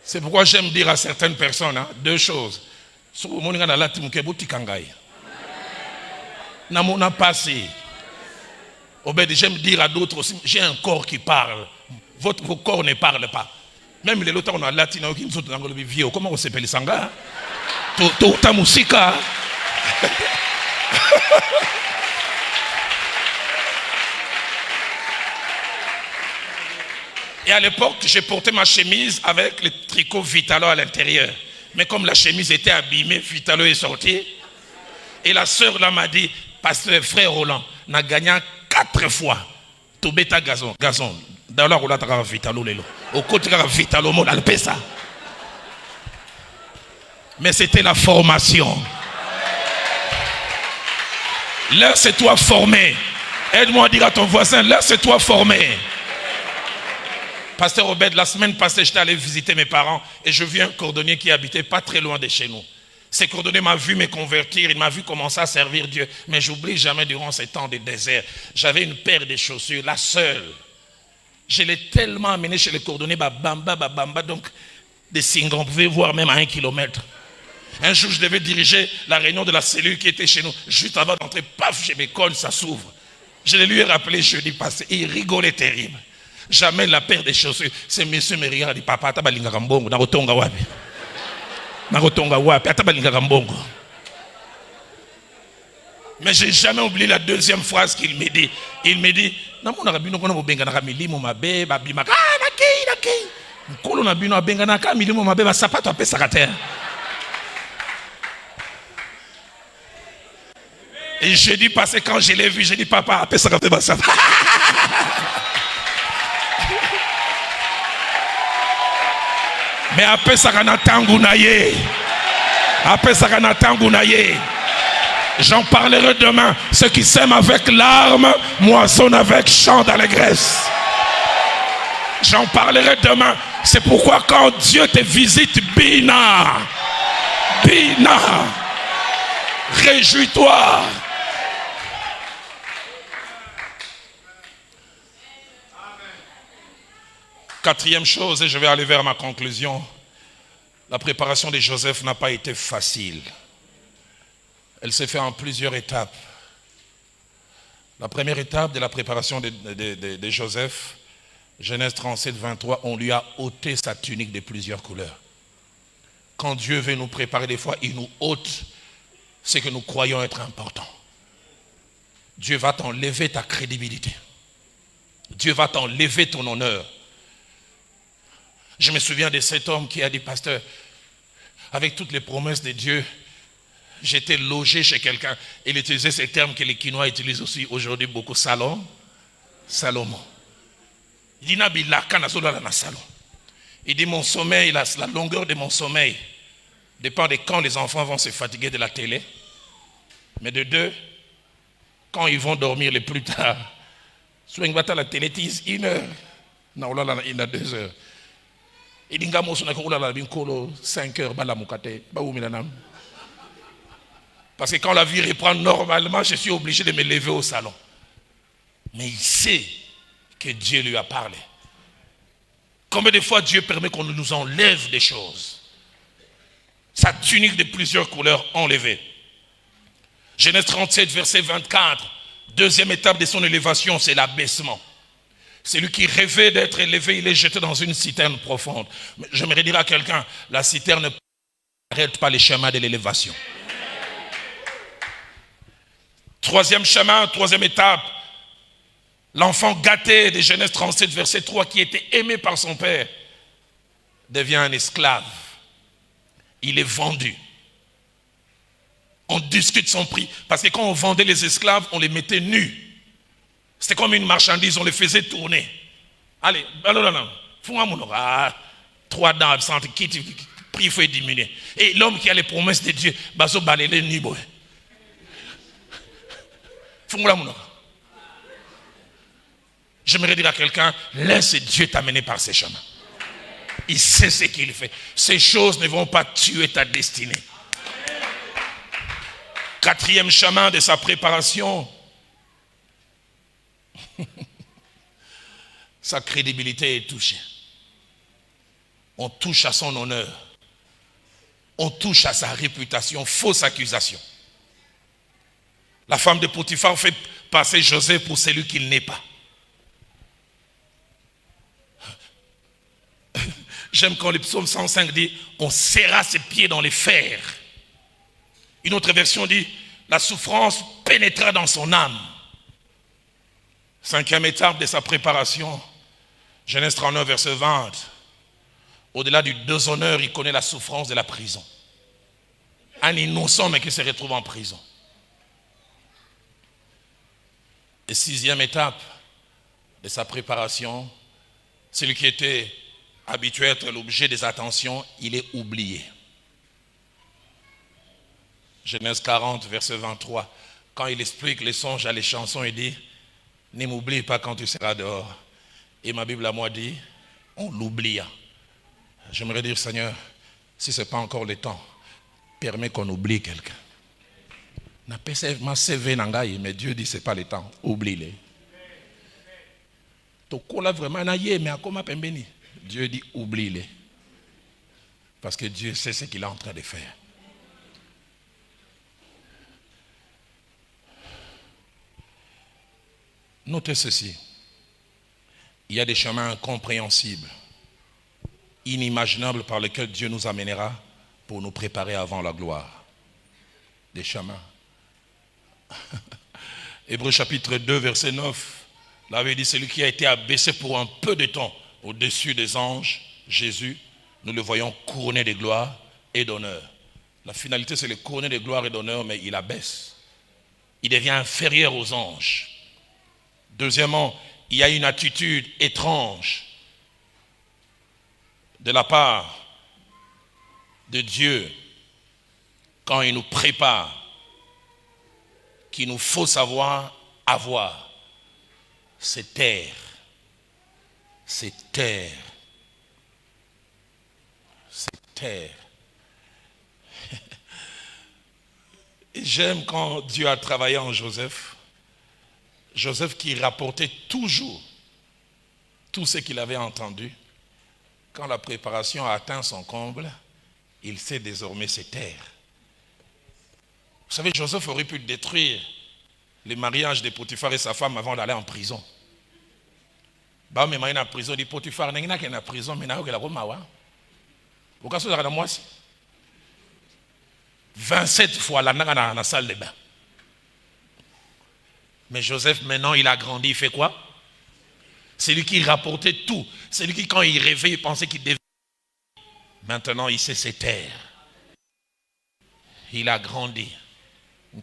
C'est pourquoi j'aime dire à certaines personnes deux choses. N'a passé. J'aime dire à d'autres aussi, j'ai un corps qui parle. Votre corps ne parle pas. Même les autres, on a latino qui nous sont dans le vieux. Comment on s'appelle Sanga? Ta musique. Et à l'époque, j'ai porté ma chemise avec le tricot Vitalo à l'intérieur. Mais comme la chemise était abîmée, Vitalo est sorti. Et la sœur là m'a dit, pasteur frère Roland, n'a gagné 4 fois. Tobeta gazon. Dans la roulade, tu as Vitalo lelo. Au côté, tu as Vitalo mon alpesa. Mais c'était la formation. Là, c'est toi formé. Aide-moi à dire à ton voisin, là, c'est toi formé. Pasteur Robert, la semaine passée, j'étais allé visiter mes parents et je vis un cordonnier qui habitait pas très loin de chez nous. Ce cordonnier m'a vu me convertir, il m'a vu commencer à servir Dieu. Mais j'oublie jamais durant ces temps de désert. J'avais une paire de chaussures, la seule. Je l'ai tellement amené chez le cordonnier, bamba, donc des signes, on pouvait voir même à 1 kilomètre. Un jour, je devais diriger la réunion de la cellule qui était chez nous. Juste avant d'entrer, paf, je me colle, ça s'ouvre. Je lui ai rappelé jeudi passé, il rigolait terrible. Jamais la paire de chaussures. Ce monsieur me regarde, il dit, papa, tu as balinga kambongo, na rotonga wapi. Mais je n'ai jamais oublié la deuxième phrase qu'il me dit. Il me dit, et je dis parce que quand je l'ai vu, je dis papa, après ça mais après ça j'en parlerai demain. Ceux qui s'aiment avec larmes moissonnent avec chant d'allégresse. J'en parlerai demain. C'est pourquoi quand Dieu te visite, Bina, réjouis-toi. Quatrième chose, et je vais aller vers ma conclusion, la préparation de Joseph n'a pas été facile. Elle s'est faite en plusieurs étapes. La première étape de la préparation de Joseph, Genèse 37, 23, on lui a ôté sa tunique de plusieurs couleurs. Quand Dieu veut nous préparer, des fois, il nous ôte ce que nous croyons être important. Dieu va t'enlever ta crédibilité. Dieu va t'enlever ton honneur. Je me souviens de cet homme qui a dit, pasteur, avec toutes les promesses de Dieu, j'étais logé chez quelqu'un. Il utilisait ces termes que les Quinois utilisent aussi aujourd'hui beaucoup. Salomon. Il dit, il dit, mon sommeil, la longueur de mon sommeil dépend de quand les enfants vont se fatiguer de la télé. Mais de deux, quand ils vont dormir le plus tard. Soit ils battent la télé, ils 1 heure. Non, là, il a 2 heures. Il dit, 5 heures, parce que quand la vie reprend normalement, je suis obligé de me lever au salon. Mais il sait que Dieu lui a parlé. Combien de fois Dieu permet qu'on nous enlève des choses? Sa tunique de plusieurs couleurs enlevée. Genèse 37, verset 24. Deuxième étape de son élévation, c'est l'abaissement. Celui qui rêvait d'être élevé, il est jeté dans une citerne profonde. J'aimerais dire à quelqu'un, la citerne n'arrête pas les chemins de l'élévation. Troisième chemin, troisième étape, l'enfant gâté de Genèse 37, verset 3, qui était aimé par son père, devient un esclave. Il est vendu. On discute son prix. Parce que quand on vendait les esclaves, on les mettait nus. C'était comme une marchandise, on les faisait tourner. Allez, non. 3 dents absentes, prix il faut diminuer. Et l'homme qui a les promesses de Dieu, baso balele nibo. J'aimerais dire à quelqu'un, laisse Dieu t'amener par ses chemins. Il sait ce qu'il fait. Ces choses ne vont pas tuer ta destinée. Quatrième chemin de sa préparation, sa crédibilité est touchée. On touche à son honneur. On touche à sa réputation. Fausse accusation. La femme de Potiphar fait passer Joseph pour celui qu'il n'est pas. J'aime quand le psaume 105 dit « On serra ses pieds dans les fers ». Une autre version dit « La souffrance pénétra dans son âme ». Cinquième étape de sa préparation, Genèse 39, verset 20. Au-delà du déshonneur, il connaît la souffrance de la prison. Un innocent mais qui se retrouve en prison. Et sixième étape de sa préparation, celui qui était habitué à être l'objet des attentions, il est oublié. Genèse 40, verset 23. Quand il explique les songes à les chansons, il dit « Ne m'oublie pas quand tu seras dehors ». Et ma Bible à moi dit « On l'oublia ». J'aimerais dire, Seigneur, si ce n'est pas encore le temps, permets qu'on oublie quelqu'un. Mais Dieu dit, ce n'est pas le temps. Oublie-les. Dieu dit, oublie-les. Parce que Dieu sait ce qu'il est en train de faire. Notez ceci. Il y a des chemins incompréhensibles, inimaginables par lesquels Dieu nous amènera pour nous préparer avant la gloire. Des chemins. Hébreux chapitre 2, verset 9, l'avait dit, celui qui a été abaissé pour un peu de temps au-dessus des anges, Jésus, nous le voyons couronné de gloire et d'honneur. La finalité, c'est le couronné de gloire et d'honneur, mais il abaisse. Il devient inférieur aux anges. Deuxièmement, il y a une attitude étrange de la part de Dieu quand il nous prépare, qu'il nous faut savoir avoir. C'est taire. C'est taire. C'est taire. Et j'aime quand Dieu a travaillé en Joseph. Joseph qui rapportait toujours tout ce qu'il avait entendu. Quand la préparation a atteint son comble, il sait désormais se taire. Vous savez, Joseph aurait pu détruire le mariage de Potiphar et sa femme avant d'aller en prison. Bah, mais il en prison, dit Potiphar, il y a en prison, mais il y a Roma. Vous savez, il y a 27 fois dans la salle de bain. Mais Joseph, maintenant, il a grandi, il fait quoi? C'est lui qui rapportait tout. C'est lui qui, quand il rêvait, il pensait qu'il devait. Maintenant, il sait se taire. Il a grandi. Le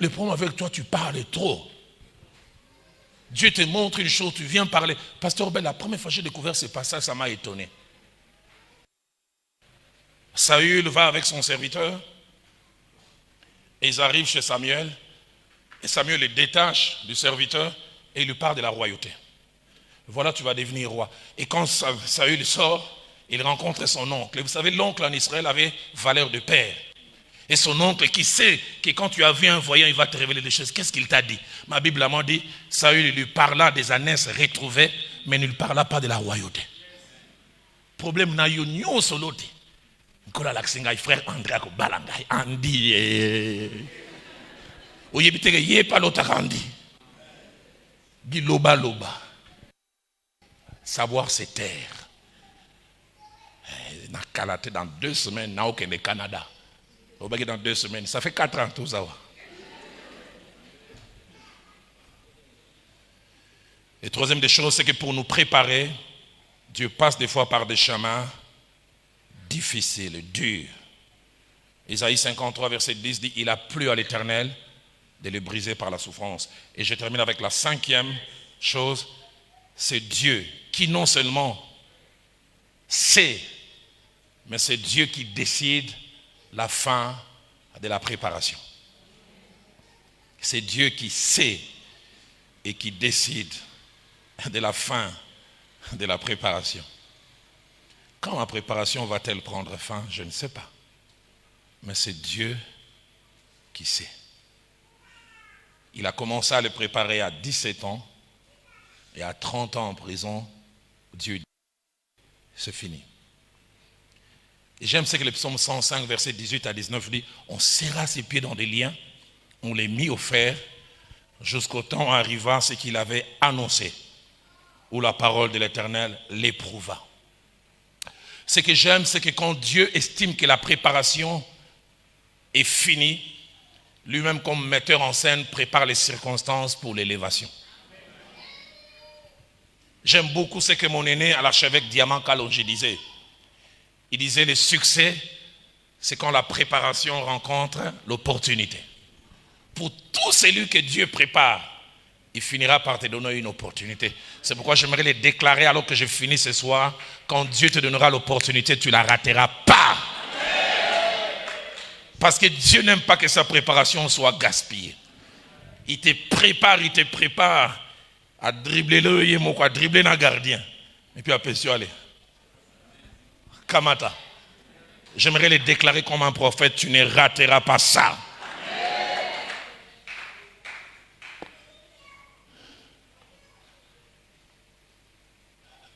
problème avec toi, tu parles trop. Dieu te montre une chose, tu viens parler. Pasteur Obed, la première fois que j'ai découvert ce passage, ça m'a étonné. Saül va avec son serviteur. Et ils arrivent chez Samuel. Et Samuel les détache du serviteur et il lui parle de la royauté. Voilà, tu vas devenir roi. Et quand Saül sort, il rencontre son oncle. Et vous savez, l'oncle en Israël avait valeur de père. Et son oncle qui sait que quand tu as vu un voyant, il va te révéler des choses. Qu'est-ce qu'il t'a dit? Ma Bible m'a dit, Saül lui parla des ânesses retrouvées, mais ne lui parla pas de la royauté. Problème n'a eu ni solo. Nkola laksinga frère André ko balanga andi oyebiteke ye pa lotaka andi biloba loba. Savoir se taire. Na kalaté dans 2 semaines na aucun Canada. Obaki dans 2 semaines, ça fait 4 ans tout ça. Et troisième des choses, c'est que pour nous préparer, Dieu passe des fois par des chemins difficile, dur. Isaïe 53, verset 10 dit, il a plu à l'Éternel de le briser par la souffrance. Et je termine avec la 5e chose, c'est Dieu qui non seulement sait, mais c'est Dieu qui décide la fin de la préparation. C'est Dieu qui sait et qui décide de la fin de la préparation. Quand ma préparation va-t-elle prendre fin? Je ne sais pas. Mais c'est Dieu qui sait. Il a commencé à le préparer à 17 ans et à 30 ans en prison, Dieu dit, c'est fini. Et j'aime ce que le psaume 105, verset 18 à 19 dit, on serra ses pieds dans des liens, on les mit au fer, jusqu'au temps où arriva ce qu'il avait annoncé, où la parole de l'Éternel l'éprouva. Ce que j'aime, c'est que quand Dieu estime que la préparation est finie, lui-même comme metteur en scène prépare les circonstances pour l'élévation. J'aime beaucoup ce que mon aîné à l'archevêque Diamant Kalonji disait. Il disait le succès, c'est quand la préparation rencontre l'opportunité. Pour tout celui que Dieu prépare, il finira par te donner une opportunité. C'est pourquoi j'aimerais les déclarer alors que je finis ce soir. Quand Dieu te donnera l'opportunité, tu ne la rateras pas. Parce que Dieu n'aime pas que sa préparation soit gaspillée. Il te prépare à dribbler le à dribbler un gardien. Et puis après, aller. Kamata. J'aimerais les déclarer comme un prophète, tu ne rateras pas ça.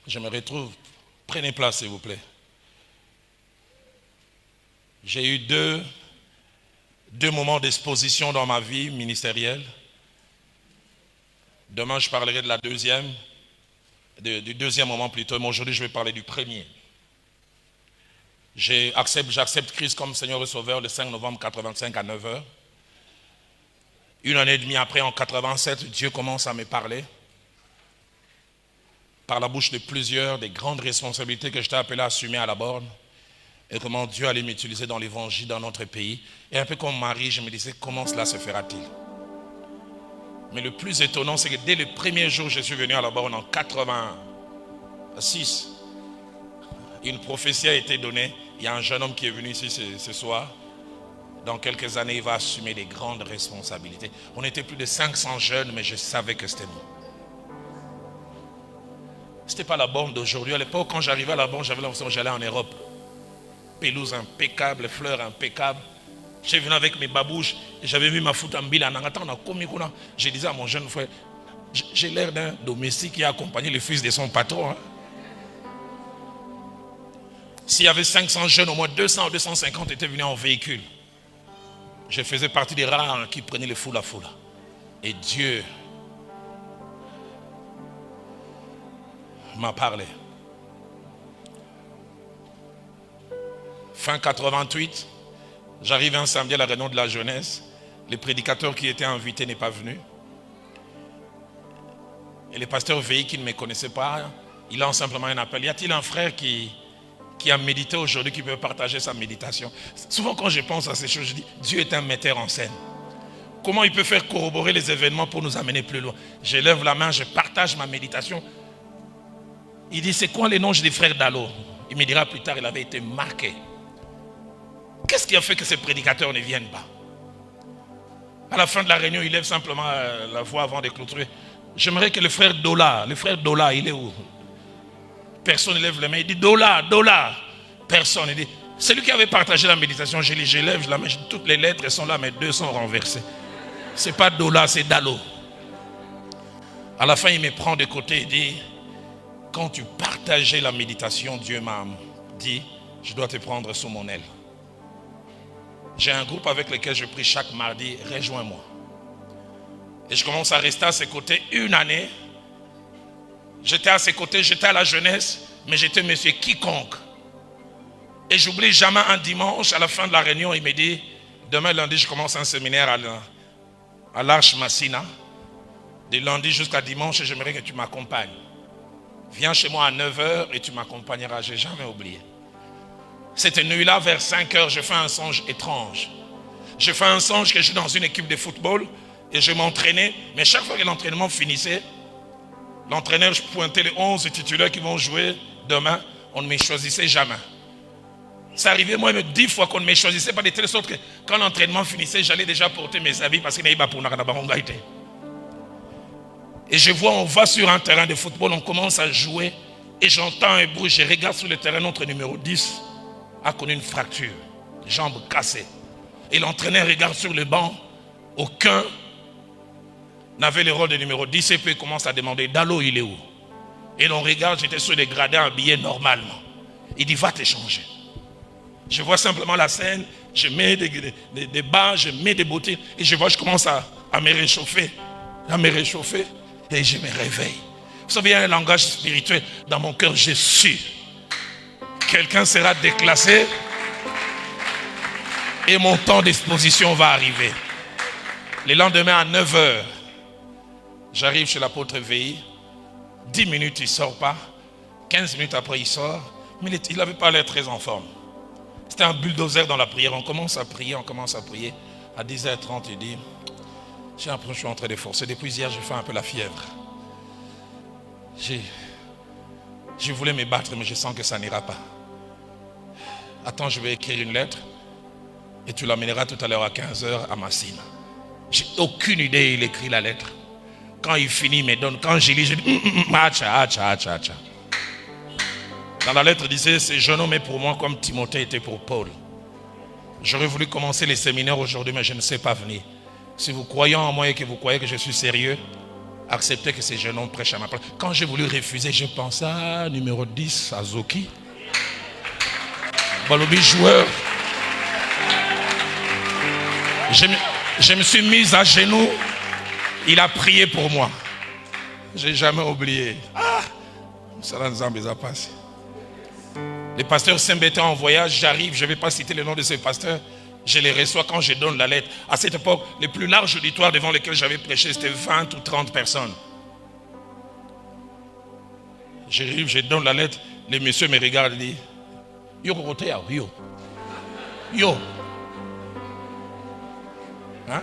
Je me retrouve. Prenez place, s'il vous plaît. J'ai eu deux moments d'exposition dans ma vie ministérielle. Demain, je parlerai de la deuxième, du deuxième moment plutôt, mais aujourd'hui, je vais parler du premier. J'accepte Christ comme Seigneur et Sauveur le 5 novembre 85 à 9h. Une année et demie après, en 87, Dieu commence à me parler par la bouche de plusieurs des grandes responsabilités que j'étais appelé à assumer à la borne et comment Dieu allait m'utiliser dans l'évangile dans notre pays. Et un peu comme Marie, je me disais, comment cela se fera-t-il? Mais le plus étonnant, c'est que dès le premier jour, je suis venu à la borne en 86. Une prophétie a été donnée. Il y a un jeune homme qui est venu ici ce soir. Dans quelques années, il va assumer des grandes responsabilités. On était plus de 500 jeunes, mais je savais que c'était moi. Ce n'était pas la borne d'aujourd'hui. À l'époque, quand j'arrivais à la borne, j'avais l'impression que j'allais en Europe. Pelouse impeccable, fleurs impeccables. J'ai venu avec mes babouches et j'avais mis ma foute en bille. Je disais à mon jeune frère, j'ai l'air d'un domestique qui a accompagné le fils de son patron. Hein. S'il y avait 500 jeunes, au moins 200 ou 250 étaient venus en véhicule. Je faisais partie des rares qui prenaient le foula. Et Dieu m'a parlé. Fin 88, j'arrive un samedi à la réunion de la jeunesse. Le prédicateur qui était invité n'est pas venu. Et le pasteur Veilly, qui ne me connaissait pas, il lance simplement un appel. Y a-t-il un frère qui a médité aujourd'hui, qui peut partager sa méditation? Souvent quand je pense à ces choses, je dis, Dieu est un metteur en scène. Comment il peut faire corroborer les événements pour nous amener plus loin? Je lève la main, je partage ma méditation. Il dit, c'est quoi les noms des frères Dalo? Il me dira plus tard, il avait été marqué. Qu'est-ce qui a fait que ces prédicateurs ne viennent pas? À la fin de la réunion, il lève simplement la voix avant de clôturer. J'aimerais que le frère Dola, il est où? Personne ne lève la main. Il dit Dola. Personne. Il dit, celui qui avait partagé la méditation, je lève la main. Toutes les lettres sont là, mais deux sont renversées. Ce n'est pas Dola, c'est Dalo. À la fin, il me prend de côté et dit, quand tu partageais la méditation, Dieu m'a dit, je dois te prendre sous mon aile. J'ai un groupe avec lequel je prie chaque mardi, rejoins-moi. Et je commence à rester à ses côtés une année. J'étais à ses côtés, j'étais à la jeunesse, mais j'étais monsieur quiconque. Et j'oublie jamais un dimanche, à la fin de la réunion, il me dit, demain lundi, je commence un séminaire à l'Arche Massina. De lundi jusqu'à dimanche, j'aimerais que tu m'accompagnes. Viens chez moi à 9h et tu m'accompagneras. Je n'ai jamais oublié. Cette nuit-là, vers 5h, je fais un songe étrange. Je fais un songe que je suis dans une équipe de football et je m'entraînais. Mais chaque fois que l'entraînement finissait, l'entraîneur pointait les 11 titulaires qui vont jouer demain. On ne me choisissait jamais. Ça arrivait moi-même 10 fois qu'on ne me choisissait pas, de telle sorte que quand l'entraînement finissait, j'allais déjà porter mes habits parce qu'il n'y avait pas pour n'a pas. Et je vois, on va sur un terrain de football, on commence à jouer. Et j'entends un bruit, je regarde sur le terrain, notre numéro 10 a connu une fracture, jambe cassée. Et l'entraîneur regarde sur le banc, aucun n'avait le rôle de numéro 10 et puis il commence à demander, Dalo il est où? Et l'on regarde, j'étais sur les gradins habillé normalement. Il dit, va t'échanger. Je vois simplement la scène, je mets des bas, je mets des bottines et je vois, je commence à me réchauffer, et je me réveille. Vous savez, il y a un langage spirituel dans mon cœur, je suis. Quelqu'un sera déclassé et mon temps d'exposition va arriver. Le lendemain à 9h, j'arrive chez l'apôtre VI. 10 minutes, il ne sort pas. 15 minutes après, il sort. Mais il n'avait pas l'air très en forme. C'était un bulldozer dans la prière. On commence à prier. À 10h30, il dit, j'ai l'impression que je suis en train de forcer. Depuis hier, je fais un peu la fièvre. Je voulais me battre, mais je sens que ça n'ira pas. Attends, je vais écrire une lettre. Et tu l'amèneras tout à l'heure à 15h à Massine. J'ai aucune idée, il écrit la lettre. Quand il finit, il me donne. Quand je lis, je dis, acha. Dans la lettre, il disait, ce jeune homme est pour moi comme Timothée était pour Paul. J'aurais voulu commencer les séminaires aujourd'hui, mais je ne sais pas venir. Si vous croyez en moi et que vous croyez que je suis sérieux, acceptez que ce jeune homme prêche à ma place. Quand j'ai voulu refuser, je pensais à numéro 10, à Zoki. Balobi joueur. Je me suis mis à genoux. Il a prié pour moi. Je n'ai jamais oublié. Les pasteurs s'embêtaient en voyage. J'arrive, je ne vais pas citer le nom de ces pasteurs. Je les reçois quand je donne la lettre. À cette époque, les plus larges auditoires devant lesquels j'avais prêché, c'était 20 ou 30 personnes. J'arrive, je donne la lettre. Les messieurs me regardent et disent, Yo. Hein?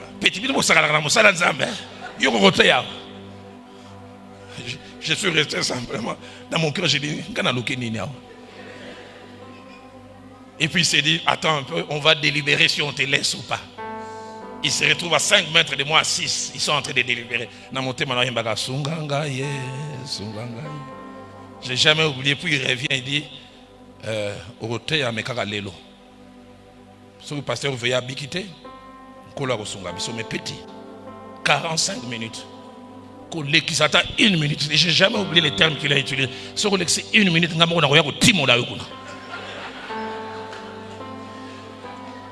Je suis resté simplement. Dans mon cœur, j'ai dit, et puis il s'est dit, attends un peu, on va délibérer si on te laisse ou pas. Il se retrouve à 5 mètres de moi, à 6. Ils sont en train de délibérer. Je n'ai jamais oublié. Puis il revient et dit, le pasteur veut y quitter. Mais petit, 45 minutes. Qui s'attend 1 minute. Je n'ai jamais oublié les termes qu'il a utilisés. Ce que c'est 1 minute,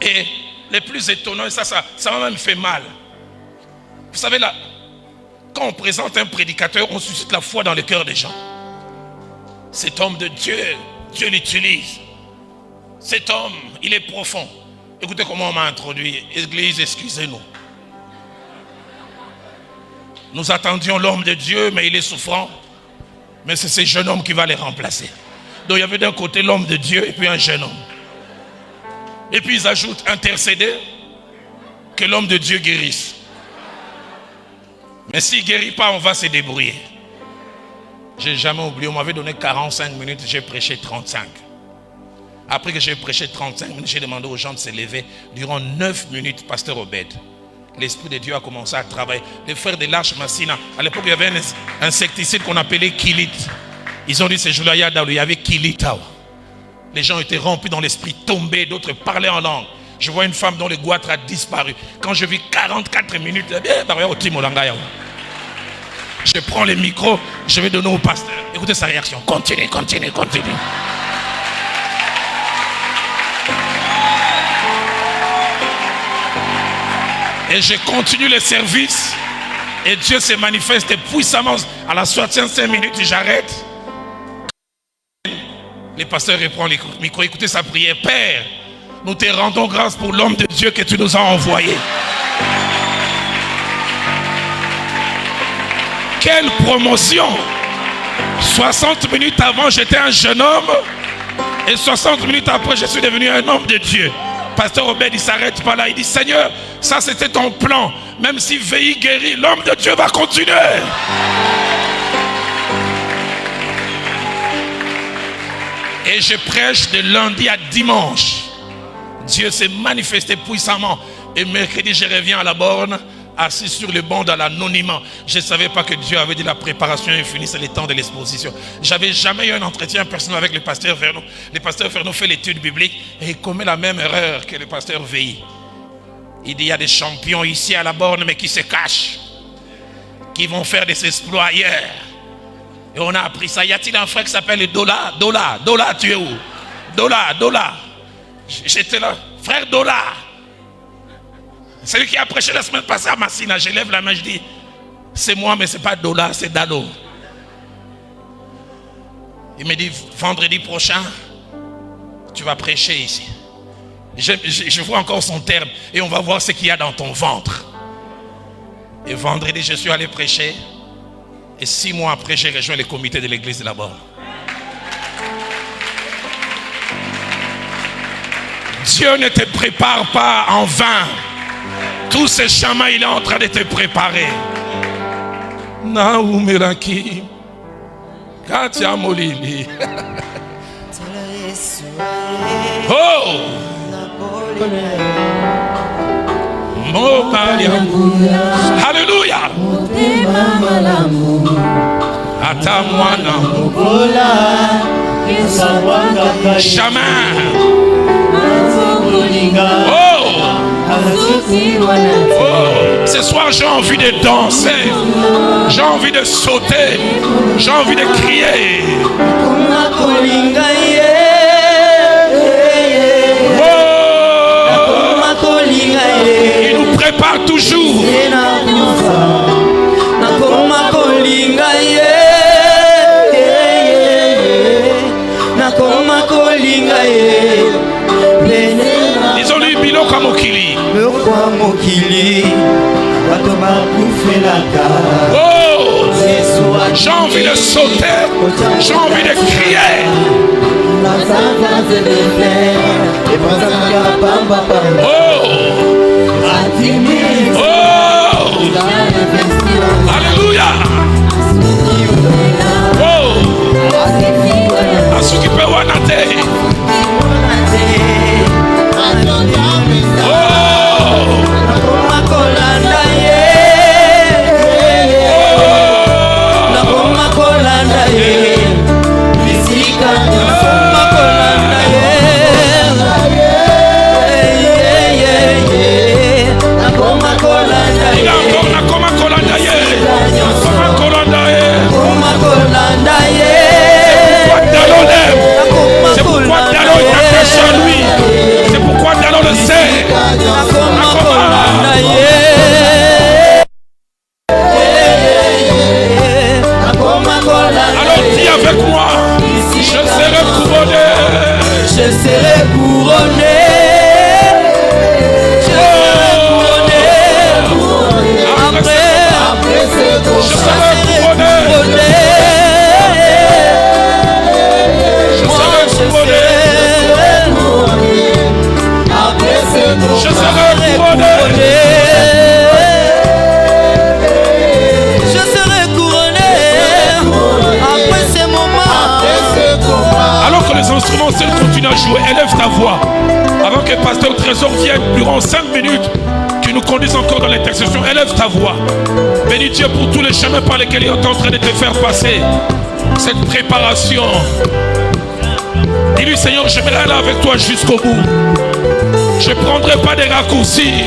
et les plus étonnants, ça m'a même fait mal. Vous savez, là, quand on présente un prédicateur, on suscite la foi dans le cœur des gens. Cet homme de Dieu, Dieu l'utilise. Cet homme, il est profond. Écoutez comment on m'a introduit. Église, excusez-nous. Nous attendions l'homme de Dieu, mais il est souffrant. Mais c'est ce jeune homme qui va les remplacer. Donc il y avait d'un côté l'homme de Dieu et puis un jeune homme. Et puis ils ajoutent intercéder, que l'homme de Dieu guérisse. Mais s'il ne guérit pas, on va se débrouiller. Je n'ai jamais oublié, on m'avait donné 45 minutes, j'ai prêché 35. Après que j'ai prêché 35 minutes, j'ai demandé aux gens de se lever. Durant 9 minutes, pasteur Obed, l'Esprit de Dieu a commencé à travailler. Les frères de l'Arche Massina, à l'époque, il y avait un insecticide qu'on appelait Kilit. Ils ont dit, ce jour-là, il y avait Kilit. Les gens étaient remplis dans l'esprit, tombés, d'autres parlaient en langue. Je vois une femme dont le goitre a disparu. Quand je vis 44 minutes, je prends le micro, je vais donner au pasteur. Écoutez sa réaction. Continue. Et je continue le service. Et Dieu se manifeste puissamment. À la 65 minutes, j'arrête. Le pasteur reprend le micro. Écoutez sa prière. Père, nous te rendons grâce pour l'homme de Dieu que tu nous as envoyé. Quelle promotion! 60 minutes avant, j'étais un jeune homme. Et 60 minutes après, je suis devenu un homme de Dieu. Pasteur Obed, il ne s'arrête pas là. Il dit, Seigneur, ça c'était ton plan. Même si VI guérit, l'homme de Dieu va continuer. Et je prêche de lundi à dimanche. Dieu s'est manifesté puissamment. Et mercredi, je reviens à la borne assis sur le banc dans l'anonymat. Je ne savais pas que Dieu avait dit la préparation est finie, c'est le temps de l'exposition. J'avais jamais eu un entretien personnel avec le pasteur Vernon. Le pasteur Vernon fait l'étude biblique et il commet la même erreur que le pasteur Veilly. Il dit il y a des champions ici à la borne mais qui se cachent, qui vont faire des exploits ailleurs. Et on a appris ça. Y a-t-il un frère qui s'appelle Dola? Dola, tu es où? Dola. J'étais là, frère Dola. Celui qui a prêché la semaine passée à Massina, je lève la main, je dis, c'est moi, mais ce n'est pas Dola, c'est Dalo. Il me dit, vendredi prochain, tu vas prêcher ici. Je vois encore son terme, et on va voir ce qu'il y a dans ton ventre. Et vendredi, je suis allé prêcher, et 6 mois après, j'ai rejoint le comité de l'église de là-bas. Dieu ne te prépare pas en vain. Tous ces chemins, il est en train de te préparer. Naoumelaki, Katia Molili. Oh! Alléluia! Jamais. Ce soir j'ai envie de danser, j'ai envie de sauter, j'ai envie de crier. Il nous prépare toujours. Disons-lui Biloka Mokili. Oh, j'ai envie de sauter, j'ai envie de crier. Oh, alléluia. Oh, Asukipe Wanate. C'est pourquoi Dalo est attaché à lui. C'est pourquoi Dalo le sait. Alors dis avec moi, je serai couronné. Je serai couronné. Je serai couronné. Après je serai couronné. Je serai couronné. Je serai couronné après ces moments. Alors que les instruments continuent à jouer, élève ta voix. Avant que Pasteur Trésor vienne durant 5 minutes, tu nous conduises encore dans l'intercession. Élève ta voix. Bénis Dieu pour tous les chemins par lesquels il est en train de te faire passer cette préparation. Dis-lui, Seigneur, je vais aller avec toi jusqu'au bout. Je ne prendrai pas des raccourcis.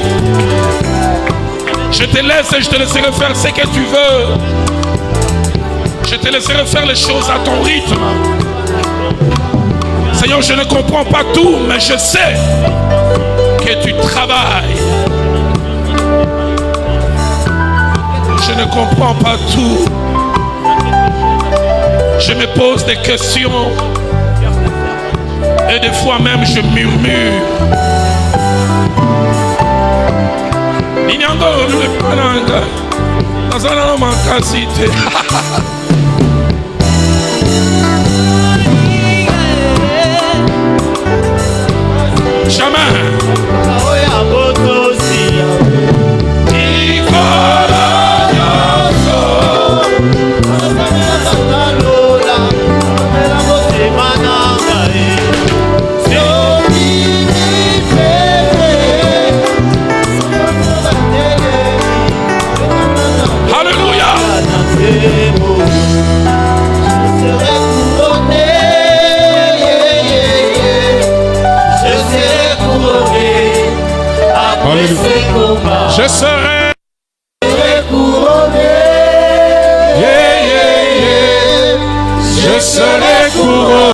Je te laisse et je te laisserai faire ce que tu veux. Je te laisserai faire les choses à ton rythme. Seigneur, je ne comprends pas tout, mais je sais que tu travailles. Je ne comprends pas tout. Je me pose des questions. Et des fois même je murmure. Jamais. Je serai couronné. Yeah, yeah, yeah. Je serai couronné.